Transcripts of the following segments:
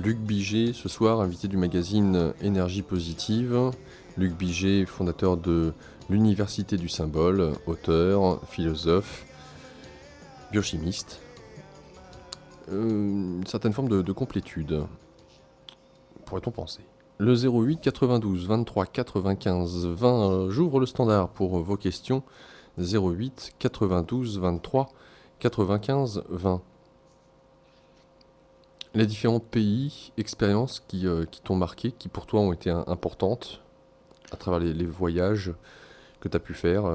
Luc Biget, ce soir, invité du magazine Énergie Positive. Luc Biget, fondateur de l'Université du Symbole, auteur, philosophe, biochimiste. Une certaine forme de complétude, pourrait-on penser. Le 08 92 23 95 20, j'ouvre le standard pour vos questions. 08 92 23 95 20. Les différents pays, expériences qui t'ont marqué, qui pour toi ont été importantes à travers les voyages que tu as pu faire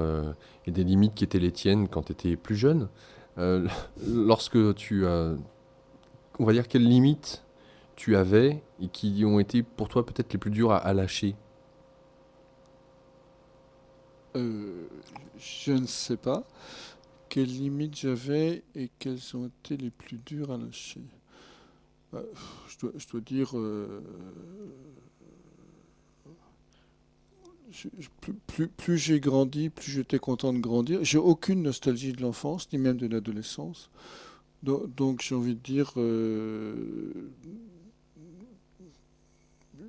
et des limites qui étaient les tiennes quand tu étais plus jeune. Euh, Lorsque tu as, on va dire, quelles limites tu avais et qui ont été pour toi peut-être les plus dures à lâcher? Euh, je ne sais pas quelles limites j'avais et quelles ont été les plus dures à lâcher. Bah, je dois dire, plus j'ai grandi, plus j'étais content de grandir. J'ai aucune nostalgie de l'enfance, ni même de l'adolescence. Donc j'ai envie de dire,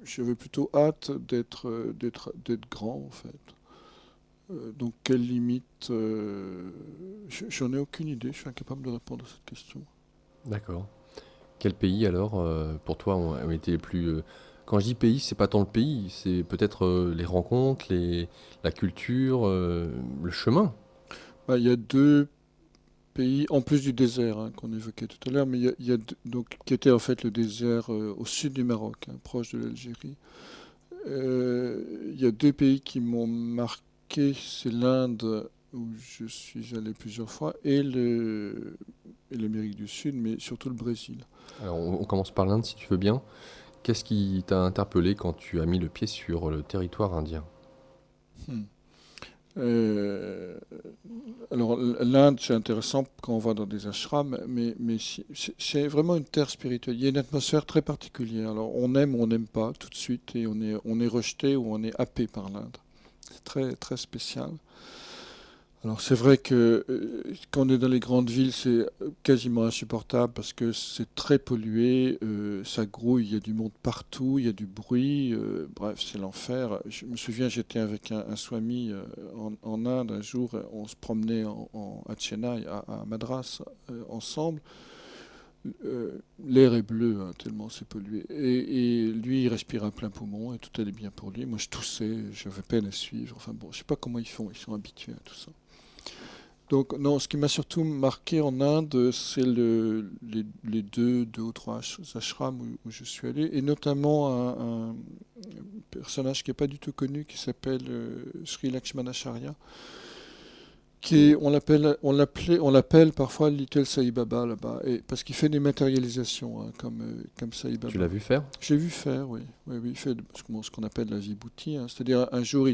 j'avais plutôt hâte d'être grand en fait. Donc quelle limite j'en ai aucune idée, je suis incapable de répondre à cette question. D'accord. Quels pays alors pour toi ont été les plus... Quand je dis pays, c'est pas tant le pays, c'est peut-être les rencontres, la culture, le chemin. Bah, il y a deux pays, en plus du désert hein, qu'on évoquait tout à l'heure, mais donc, qui était en fait le désert au sud du Maroc, hein, proche de l'Algérie. Il y a deux pays qui m'ont marqué, c'est l'Inde où je suis allé plusieurs fois et l'Amérique du Sud, mais surtout le Brésil. Alors on commence par l'Inde si tu veux bien. Qu'est-ce qui t'a interpellé quand tu as mis le pied sur le territoire indien? Hmm. Euh, alors l'Inde, c'est intéressant quand on va dans des ashrams, mais c'est vraiment une terre spirituelle. Il y a une atmosphère très particulière. Alors on aime ou on n'aime pas tout de suite et on est rejeté ou on est happé par l'Inde. C'est très, très spécial. Alors c'est vrai que quand on est dans les grandes villes, c'est quasiment insupportable parce que c'est très pollué, ça grouille, il y a du monde partout, il y a du bruit, bref, c'est l'enfer. Je me souviens, j'étais avec un swami en Inde un jour, on se promenait à Chennai, à Madras, ensemble. L'air est bleu, hein, tellement c'est pollué. Et lui, il respirait à plein poumon et tout allait bien pour lui. Moi, je toussais, j'avais peine à suivre. Enfin bon, je sais pas comment ils font, ils sont habitués à tout ça. Donc, non, ce qui m'a surtout marqué en Inde, c'est les deux ou trois ashrams où je suis allé, et notamment un personnage qui n'est pas du tout connu, qui s'appelle Sri Lakshmanacharya, on l'appelle parfois Little Sai Baba là-bas, parce qu'il fait des matérialisations hein, comme Sai Tu l'as Baba. vu faire? J'ai vu faire, oui, oui, oui, il fait ce qu'on appelle la vibhuti, hein. C'est-à-dire un jour,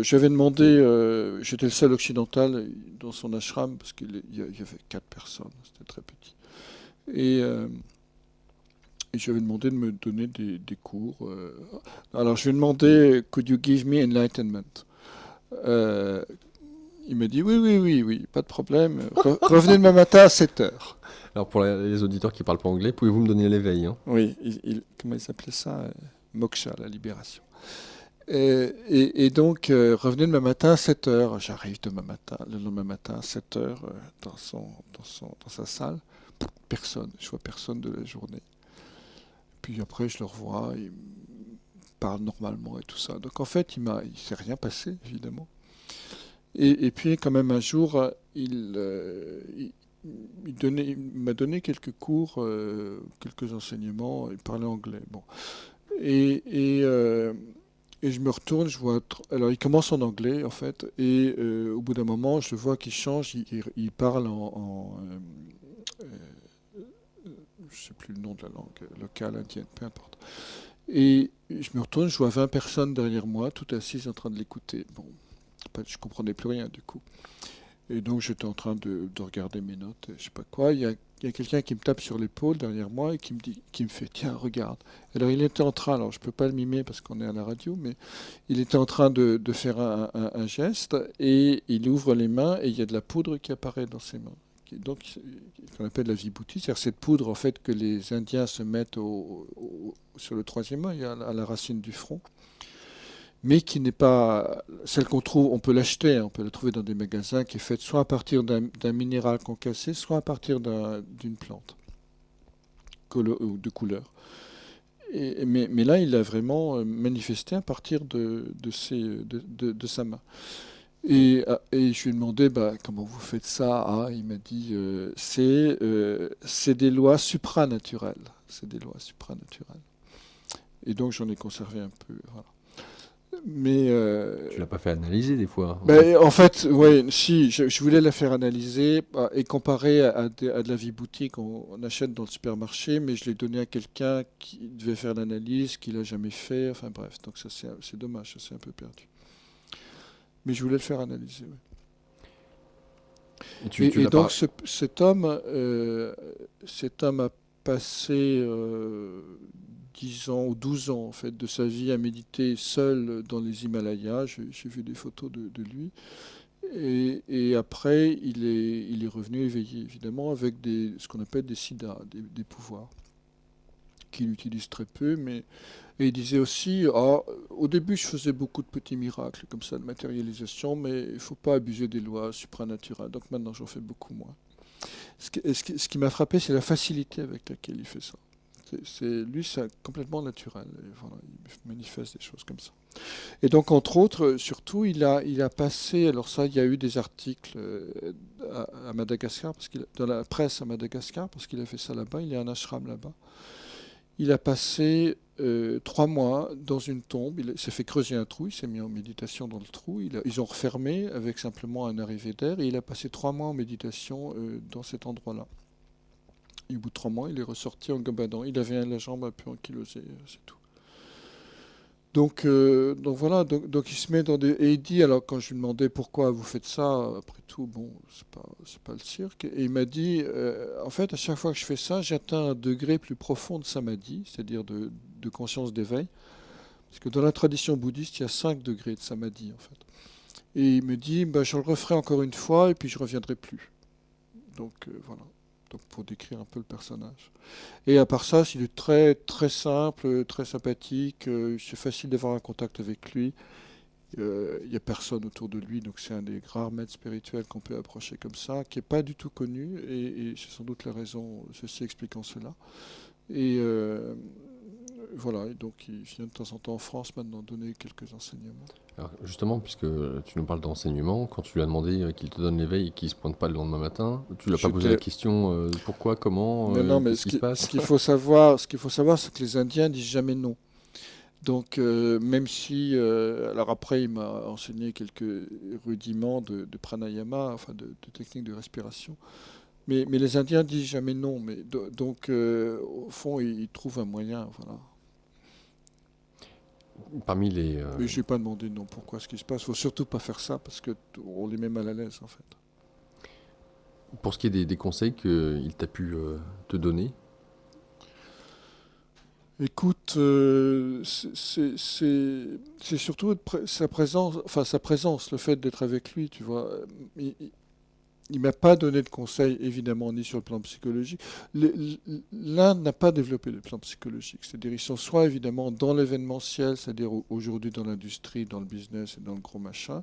j'avais demandé, j'étais le seul occidental dans son ashram parce qu'il y avait 4 personnes, c'était très petit. Et, euh, et j'avais demandé de me donner des cours. Alors je lui ai demandé, Could you give me enlightenment? Euh, il m'a dit oui, oui, oui, oui, pas de problème. Revenez demain matin à 7 heures. Alors pour les auditeurs qui parlent pas anglais, pouvez-vous me donner l'éveil, hein? Oui, comment il s'appelait ça? Moksha, la libération. Et donc, revenez demain matin à 7 heures. J'arrive le lendemain matin à 7 heures dans sa salle. Personne, je vois personne de la journée. Puis après, je le revois, il parle normalement et tout ça. Donc en fait, il s'est rien passé, évidemment. Et puis quand même un jour, il m'a donné quelques cours, quelques enseignements, il parlait anglais. Bon. Et, et, euh, Et je me retourne, je vois. Alors, il commence en anglais, en fait, et au bout d'un moment, je vois qu'il change, il parle je sais plus le nom de la langue locale indienne, peu importe. Et je me retourne, je vois 20 personnes derrière moi, toutes assises en train de l'écouter. Bon, je comprenais plus rien du coup. Et donc, j'étais en train de regarder mes notes, je sais pas quoi. Il y a quelqu'un qui me tape sur l'épaule derrière moi et qui me fait, tiens, regarde. Alors, il était en train, alors je peux pas le mimer parce qu'on est à la radio, mais il était en train de faire un geste et il ouvre les mains et il y a de la poudre qui apparaît dans ses mains, qu'on appelle la vibhuti, c'est-à-dire cette poudre en fait que les Indiens se mettent sur le troisième œil, à la racine du front, mais qui n'est pas celle qu'on trouve, on peut l'acheter, hein, on peut la trouver dans des magasins, qui est faite soit à partir d'un minéral concassé, soit à partir d'une plante ou de couleur. Mais là, il a vraiment manifesté à partir de sa main. Et je lui ai demandé, bah, comment vous faites ça? Ah, il m'a dit, c'est des lois supranaturelles. C'est des lois supranaturelles. Et donc j'en ai conservé un peu. Voilà. Mais Tu l'as pas fait analyser des fois, en fait. ben, en fait, ouais, si, je voulais la faire analyser et comparer à de la vibhuti qu'on achète dans le supermarché, mais je l'ai donné à quelqu'un qui devait faire l'analyse, qui l'a jamais fait. Enfin bref, donc ça c'est dommage, ça c'est un peu perdu. Mais je voulais le faire analyser. Ouais. Et tu Et l'as donc pas. cet homme a passé 10 ans ou 12 ans en fait de sa vie à méditer seul dans les Himalayas. J'ai vu des photos de lui. Et après, il est revenu éveillé, évidemment, avec ce qu'on appelle des siddhas, des pouvoirs, qu'il utilise très peu. Et il disait aussi, ah, au début, je faisais beaucoup de petits miracles, comme ça, de matérialisation, mais il ne faut pas abuser des lois supranaturelles. Donc maintenant, j'en fais beaucoup moins. Ce qui m'a frappé, c'est la facilité avec laquelle il fait ça. Lui, c'est complètement naturel. Et voilà, il manifeste des choses comme ça. Et donc, entre autres, surtout, il a passé, alors ça, il y a eu des articles à Madagascar, dans la presse à Madagascar, parce qu'il a fait ça là-bas, il y a un ashram là-bas. Il a passé 3 mois dans une tombe, il s'est fait creuser un trou, il s'est mis en méditation dans le trou, ils ont refermé avec simplement un arrivée d'air, et il a passé 3 mois en méditation dans cet endroit-là. Et au bout de 3 mois, il est ressorti en gabadon. Il avait la jambe un peu ankylosée, c'est tout. Donc voilà, donc il se met dans des. Et il dit, alors quand je lui demandais pourquoi vous faites ça, après tout, bon, c'est pas le cirque. Et il m'a dit, en fait, à chaque fois que je fais ça, j'atteins un degré plus profond de samadhi, c'est-à-dire de conscience d'éveil. Parce que dans la tradition bouddhiste, il y a 5 degrés de samadhi, en fait. Et il me dit, bah, je le referai encore une fois et puis je reviendrai plus. Donc voilà. Donc pour décrire un peu le personnage. Et à part ça, il est très très simple, très sympathique. C'est facile d'avoir un contact avec lui. Il n'y a personne autour de lui, donc c'est un des rares maîtres spirituels qu'on peut approcher comme ça, qui n'est pas du tout connu, et c'est sans doute la raison, ceci expliquant cela. Et voilà, et donc il vient de temps en temps en France maintenant donner quelques enseignements. Alors, justement, puisque tu nous parles d'enseignement, quand tu lui as demandé qu'il te donne l'éveil et qu'il se pointe pas le lendemain matin, tu lui as pas posé la J'étais. question pourquoi, comment, Non, non, mais qu'est-ce qui se ce passe? qu'il faut savoir, c'est que les Indiens disent jamais non. Donc, même si, alors après, il m'a enseigné quelques rudiments de pranayama, enfin de techniques de respiration. Mais les Indiens disent jamais non. Donc, au fond, ils trouvent un moyen. Voilà. Parmi les, Mais je n'ai pas demandé non. Pourquoi ce qui se passe? Faut surtout pas faire ça parce que on les met mal à l'aise en fait. pour ce qui est des conseils qu'il t'a pu te donner, Écoute, c'est surtout sa présence, le fait d'être avec lui, tu vois. Il, il m'a pas donné de conseils, évidemment, ni sur le plan psychologique. L'Inde n'a pas développé de plan psychologique. C'est-à-dire, ils sont soit évidemment dans l'événementiel, c'est-à-dire aujourd'hui dans l'industrie, dans le business et dans le gros machin,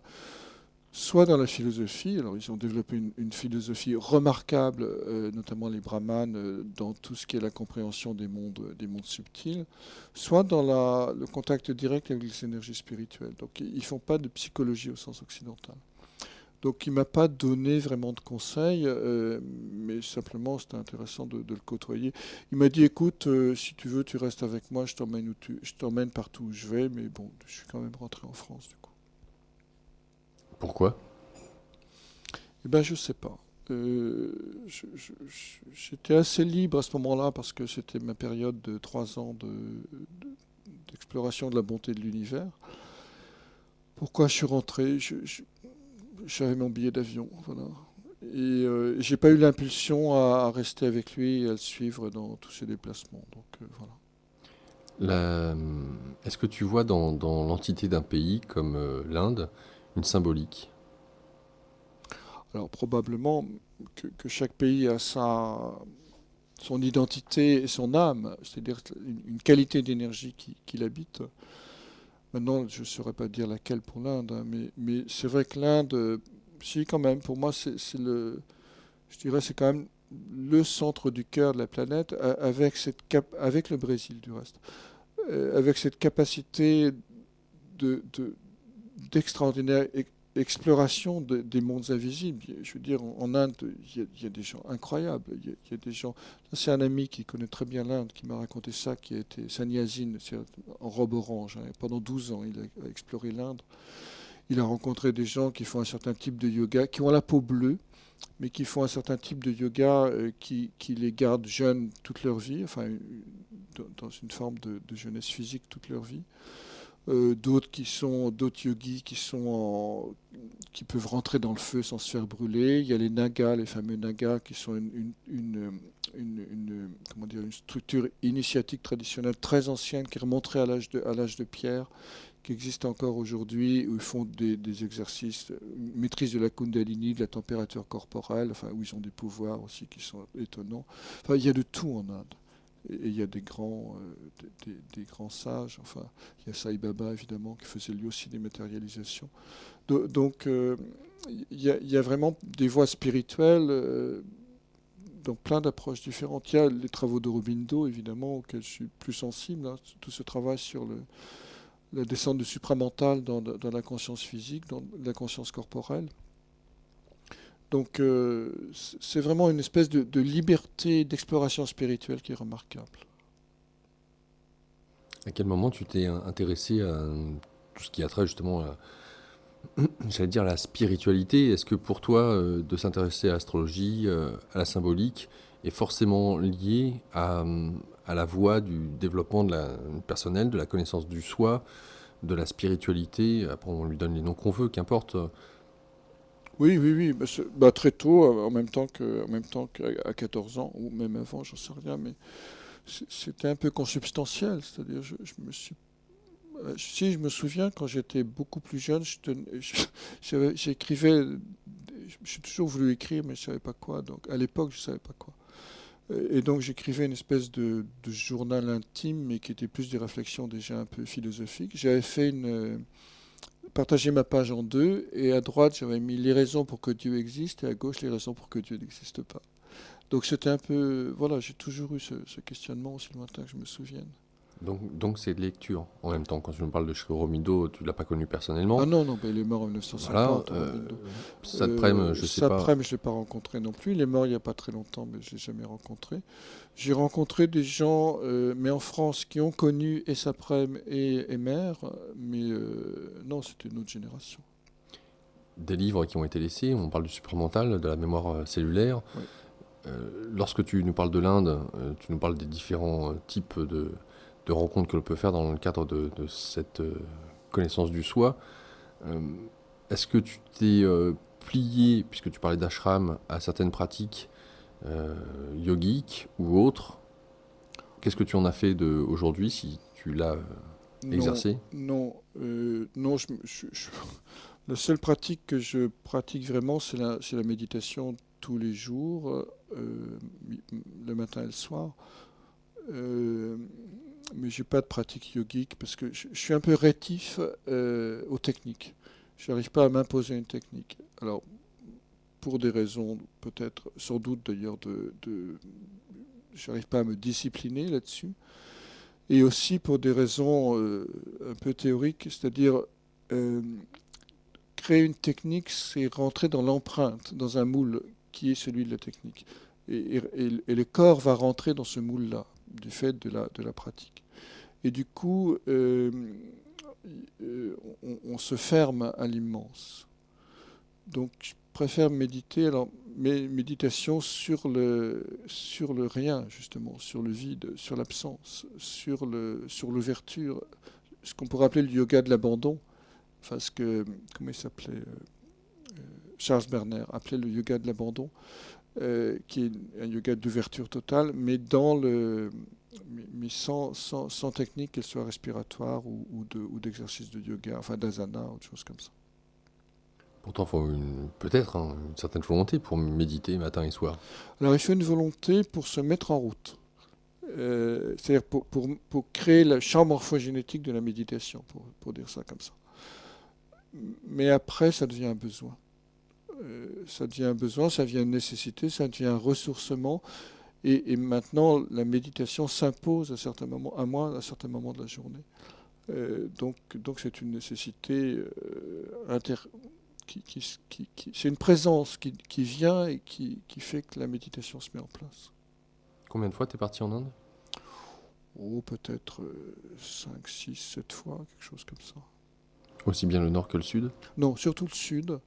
soit dans la philosophie. Alors, ils ont développé une philosophie remarquable, notamment les brahmanes, dans tout ce qui est la compréhension des mondes subtils, soit dans le contact direct avec les énergies spirituelles. Donc, ils font pas de psychologie au sens occidental. Donc, il m'a pas donné vraiment de conseils, mais simplement c'était intéressant de le côtoyer. Il m'a dit, écoute, si tu veux, tu restes avec moi, je t'emmène partout où je vais, mais bon, je suis quand même rentré en France du coup. pourquoi? Eh ben, je sais pas. J'étais assez libre à ce moment-là parce que c'était ma période de 3 ans d'exploration de la bonté de l'univers. Pourquoi je suis rentré? J'avais mon billet d'avion, voilà. Et j'ai pas eu l'impulsion à rester avec lui et à le suivre dans tous ses déplacements. Donc voilà. La- Est-ce que tu vois dans l'entité d'un pays comme l'Inde une symbolique? Alors probablement que chaque pays a son identité et son âme, c'est-à-dire une qualité d'énergie qui l'habite. Maintenant, je ne saurais pas dire laquelle pour l'Inde, hein, mais c'est vrai que l'Inde, si quand même, pour moi, je dirais, c'est quand même le centre du cœur de la planète, avec le Brésil du reste, avec cette capacité de, de- d'extraordinaire exploration des mondes invisibles. Je veux dire, en Inde, il y a des gens incroyables. Il y a des gens. C'est un ami qui connaît très bien l'Inde qui m'a raconté ça, qui a été Sanyasine, c'est en robe orange, hein. Pendant 12 ans, il a exploré l'Inde. Il a rencontré des gens qui font un certain type de yoga, qui ont la peau bleue, mais qui font un certain type de yoga qui les garde jeunes toute leur vie, enfin, dans une forme de jeunesse physique toute leur vie. D'autres yogis qui peuvent rentrer dans le feu sans se faire brûler. Il y a les nagas, les fameux nagas, qui sont comment dire, une structure initiatique traditionnelle très ancienne qui remonterait à l'âge de pierre, qui existe encore aujourd'hui, où ils font des exercices, une maîtrise de la kundalini, de la température corporelle, enfin, où ils ont des pouvoirs aussi qui sont étonnants. Enfin, il y a de tout en Inde. Et il y a des grands sages, enfin, il y a Sai Baba évidemment qui faisait lui aussi des matérialisations. Donc il y a vraiment des voies spirituelles dans plein d'approches différentes. Il y a les travaux d'Aurobindo évidemment auxquels je suis plus sensible, hein, tout ce travail sur la descente du supramental dans la conscience physique, dans la conscience corporelle. Donc c'est vraiment une espèce de liberté d'exploration spirituelle qui est remarquable. À quel moment tu t'es intéressé à tout ce qui a trait justement à, j'allais dire, à la spiritualité? Est-ce que pour toi, de s'intéresser à l'astrologie, à la symbolique, est forcément lié à la voie du développement personnel, de la connaissance du soi, de la spiritualité? Après, on lui donne les noms qu'on veut, qu'importe. Oui, oui, oui, bah, très tôt, en même temps qu'à 14 ans, ou même avant, j'en sais rien, mais c'était un peu consubstantiel, c'est-à-dire si je me souviens quand j'étais beaucoup plus jeune, j'écrivais, j'ai toujours voulu écrire, mais je savais pas quoi, donc à l'époque je savais pas quoi. Et donc j'écrivais une espèce de journal intime, mais qui était plus des réflexions déjà un peu philosophiques. J'avais fait partagé ma page en deux, et à droite j'avais mis les raisons pour que Dieu existe, et à gauche les raisons pour que Dieu n'existe pas. Donc c'était un peu, voilà, j'ai toujours eu ce questionnement aussi lointain que je me souvienne. Donc c'est de lecture en même temps. Quand tu nous parles de Shiro Mido, tu l'as pas connu Ah personnellement. non, non, ben il est mort en Voilà. 1950, Aurobindo. Saprem, je sais pas. Saprem, je ne l'ai pas rencontré non plus. Il est mort il n'y a pas très longtemps, mais je ne l'ai jamais rencontré. J'ai rencontré des gens, mais en France, qui ont connu et Saprem et Mère, mais non, c'était une autre génération. Des livres qui ont été laissés, on parle du supramental, de la mémoire cellulaire. Oui. Lorsque tu nous parles de l'Inde, tu nous parles des différents types de rencontres que l'on peut faire dans le cadre de cette connaissance du soi. Euh, Est-ce que tu t'es plié, puisque tu parlais d'ashram, à certaines pratiques euh, yogiques ou autres? Qu'est-ce que tu en as fait aujourd'hui, si tu l'as Non, exercé? non, non. La seule pratique que je pratique vraiment, c'est la méditation tous les jours, le matin et le soir. Euh, mais j'ai pas de pratique yogique parce que je suis un peu rétif aux techniques. Je n'arrive pas à m'imposer une technique. Alors, pour des raisons peut-être, sans doute d'ailleurs, je n'arrive pas à me discipliner là-dessus. Et aussi pour des raisons un peu théoriques, c'est-à-dire euh, créer une technique, c'est rentrer dans l'empreinte, dans un moule qui est celui de la technique. Et le corps va rentrer dans ce moule-là, du fait de la pratique. Et du coup, on se ferme à l'immense. Donc, je préfère méditer, alors, mais méditation sur le rien, justement, sur le vide, sur l'absence, sur l'ouverture, ce qu'on pourrait appeler le yoga de l'abandon. Enfin, comment il s'appelait Charles Berner appelait le yoga de l'abandon, qui est un yoga d'ouverture totale, mais sans technique, qu'elle soit respiratoire ou d'exercice de yoga, enfin d'asana, autre chose comme ça. Pourtant, il faut peut-être une certaine volonté pour méditer matin et soir. Alors il faut une volonté pour se mettre en route. C'est-à-dire pour créer le champ morphogénétique de la méditation, pour dire ça comme ça. Mais après, ça devient un besoin. Ça devient un besoin, ça devient une nécessité, ça devient un ressourcement. Et maintenant, la méditation s'impose à moi à certains moments de la journée. Donc c'est une nécessité c'est une présence qui vient et qui fait que la méditation se met en place. Combien de fois t'es parti en Inde? Oh, peut-être 5, 6, 7 fois, quelque chose comme ça. Aussi bien le nord que le sud? Non, surtout le sud,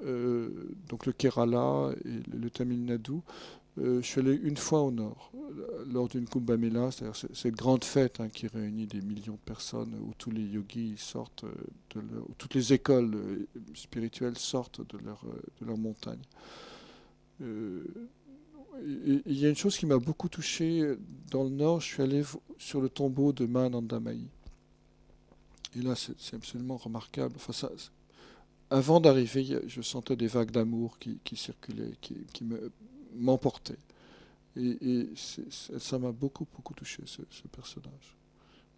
donc le Kerala et le Tamil Nadu. Je suis allé une fois au nord, lors d'une Kumbh Mela, c'est-à-dire cette grande fête qui réunit des millions de personnes, où tous les yogis sortent où toutes les écoles spirituelles sortent de leur montagne. Euh, il y a une chose qui m'a beaucoup touché dans le nord, je suis allé sur le tombeau de Mahananda Mahi. Et là, c'est absolument remarquable. Enfin, avant d'arriver, je sentais des vagues d'amour qui circulaient, qui m'emportaient. Ça m'a beaucoup, beaucoup touché, ce personnage.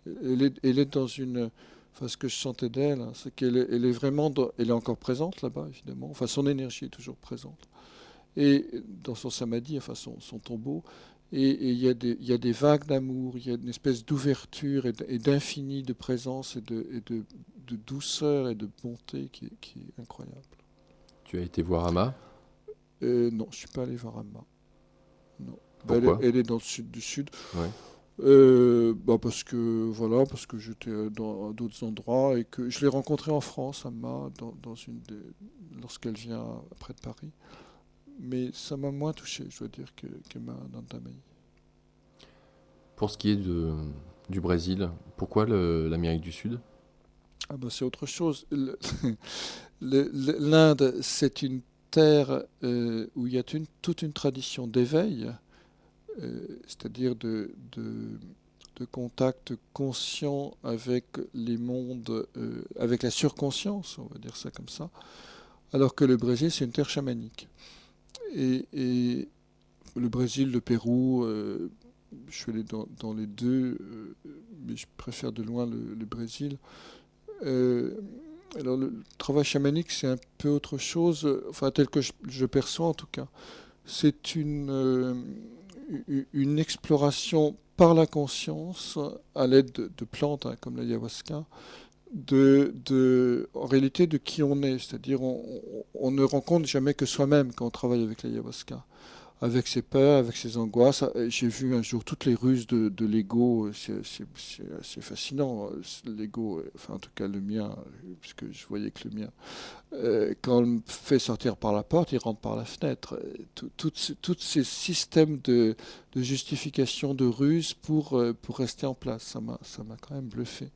Elle est dans une. Enfin, ce que je sentais d'elle, c'est elle est vraiment. Elle est encore présente là-bas, évidemment. Enfin, son énergie est toujours présente. Et dans son samadhi, enfin, son tombeau. Et il y a des vagues d'amour, il y a une espèce d'ouverture et d'infini de présence de douceur et de bonté qui est incroyable. Tu as été voir Amma? Non, je ne suis pas allé voir Amma. Non. Pourquoi? Elle est dans le sud du sud. Ouais. Parce que j'étais dans d'autres endroits et que je l'ai rencontrée en France, Amma, lorsqu'elle vient près de Paris. Mais ça m'a moins touché, je dois dire, que Nanda Mahi. Pour ce qui est du Brésil, pourquoi l'Amérique du Sud? Ah bah c'est autre chose. L'Inde, c'est une terre où il y a toute une tradition d'éveil, c'est-à-dire de contact conscient avec les mondes, avec la surconscience, on va dire ça comme ça, alors que le Brésil, c'est une terre chamanique. Et le Brésil, le Pérou, je suis allé dans les deux, mais je préfère de loin le Brésil. Euh, alors le travail chamanique, c'est un peu autre chose, enfin tel que je perçois en tout cas. C'est une exploration par la conscience, à l'aide de plantes comme l'ayahuasca, en réalité de qui on est. C'est-à-dire on ne rencontre jamais que soi-même quand on travaille avec l'ayahuasca. Avec ses peurs, avec ses angoisses. J'ai vu un jour toutes les ruses de l'ego, c'est assez fascinant. L'ego, enfin en tout cas le mien, puisque je voyais que le mien, quand on le fait sortir par la porte, il rentre par la fenêtre. Tous ces systèmes de justification, de ruse pour rester en place, ça m'a quand même bluffé.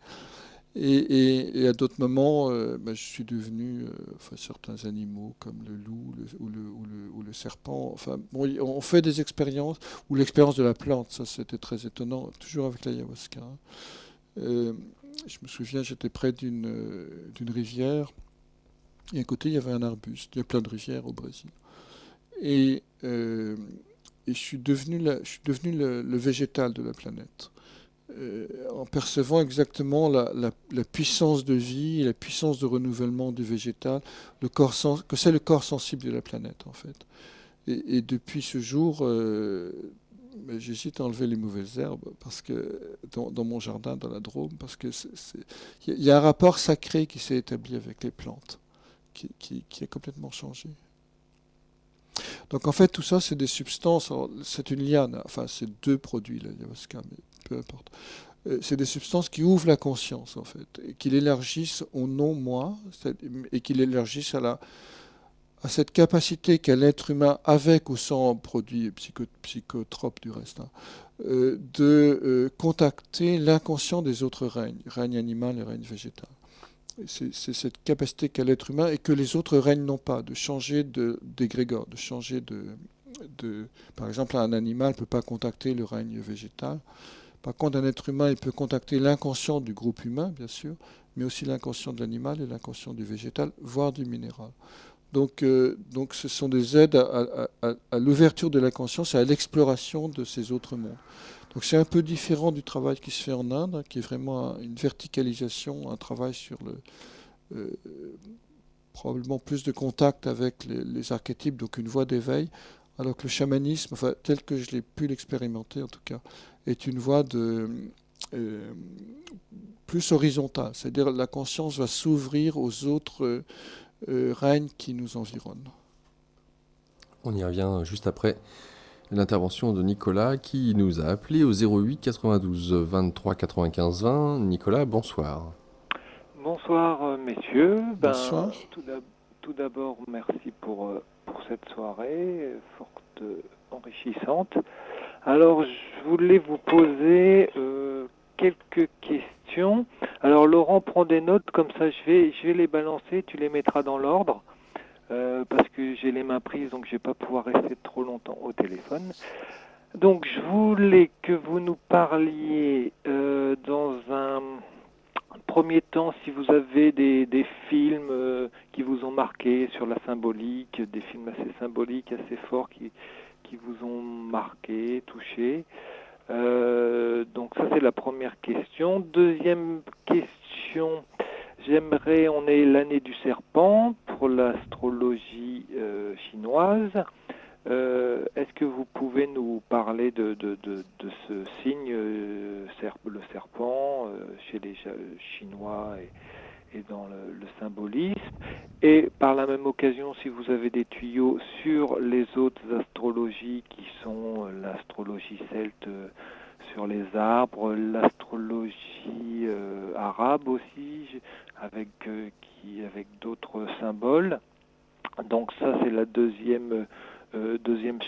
Et à d'autres moments, je suis devenu enfin, certains animaux comme le loup ou le serpent. Enfin, bon, on fait des expériences, ou l'expérience de la plante, ça c'était très étonnant, toujours avec l'ayahuasca. Euh, je me souviens, j'étais près d'une rivière, et à côté il y avait un arbuste. Il y a plein de rivières au Brésil. Et, euh, et je suis devenu le végétal de la planète. En percevant exactement la puissance de vie, la puissance de renouvellement du végétal, que c'est le corps sensible de la planète en fait. Et depuis ce jour, j'hésite à enlever les mauvaises herbes parce que dans mon jardin, dans la Drôme, parce que il y a un rapport sacré qui s'est établi avec les plantes, qui a complètement changé. Donc en fait, tout ça, c'est des substances. C'est une liane. Enfin, c'est deux produits, l'ayahuasca, mais peu importe. C'est des substances qui ouvrent la conscience, en fait, et qui l'élargissent au non-moi, et qui l'élargissent à cette capacité qu'a l'être humain, avec ou sans produits psychotropes du reste, de contacter l'inconscient des autres règnes, règne animal et règne végétal. C'est cette capacité qu'a l'être humain et que les autres règnes n'ont pas, de changer d'égrégore, de changer de... Par exemple, un animal ne peut pas contacter le règne végétal, Par contre, un être humain, il peut contacter l'inconscient du groupe humain, bien sûr, mais aussi l'inconscient de l'animal et l'inconscient du végétal, voire du minéral. Donc ce sont des aides à l'ouverture de la conscience et à l'exploration de ces autres mondes. Donc c'est un peu différent du travail qui se fait en Inde, hein, qui est vraiment une verticalisation, un travail sur euh, probablement plus de contact avec les archétypes, donc une voie d'éveil, alors que le chamanisme, enfin, tel que je l'ai pu l'expérimenter en tout cas, est une voie euh, plus horizontale, c'est-à-dire la conscience va s'ouvrir aux autres règnes qui nous environnent. On y revient juste après l'intervention de Nicolas qui nous a appelé au 08 92 23 95 20. Nicolas, bonsoir. Bonsoir messieurs. Bonsoir. Tout d'abord, merci pour cette soirée forte, enrichissante. Alors, je voulais vous poser quelques questions. Alors, Laurent, prends des notes, comme ça je vais les balancer, tu les mettras dans l'ordre, parce que j'ai les mains prises, donc je ne vais pas pouvoir rester trop longtemps au téléphone. Donc, je voulais que vous nous parliez dans un premier temps, si vous avez des films qui vous ont marqué sur la symbolique, des films assez symboliques, assez forts qui vous ont marqué, touché. Donc ça c'est la première question. Deuxième question, on est l'année du serpent pour l'astrologie chinoise. Est-ce que vous pouvez nous parler de ce signe, le serpent, chez les Chinois et dans le symbolisme? Et par la même occasion, si vous avez des tuyaux sur les autres astrologies qui sont l'astrologie celte sur les arbres, l'astrologie arabe aussi, avec d'autres symboles. Donc ça c'est la deuxième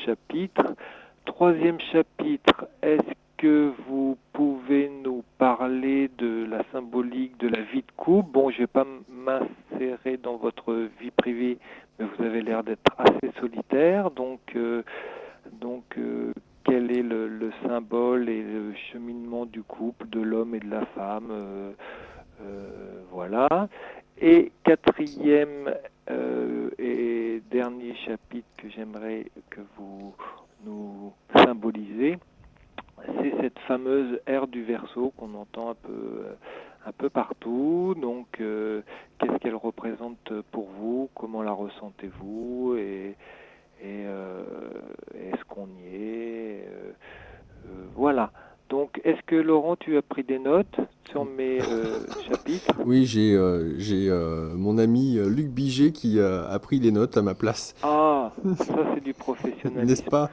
chapitre. Troisième chapitre, est-ce que vous pouvez nous parler de la symbolique de la vie de couple? Bon, je ne vais pas m'insérer dans votre vie privée, mais vous avez l'air d'être assez solitaire, donc quel est le symbole et le cheminement du couple, de l'homme et de la femme? Voilà. Et quatrième et dernier chapitre que j'aimerais que vous nous symbolisez, c'est cette fameuse ère du Verseau qu'on entend un peu partout. Donc, qu'est-ce qu'elle représente pour vous? Comment la ressentez-vous? Et est-ce qu'on y est? Voilà. Donc, est-ce que Laurent, tu as pris des notes sur mes chapitres? Oui, j'ai mon ami Luc Biget qui a pris les notes à ma place. Ah, ça c'est du professionnalisme. N'est-ce pas?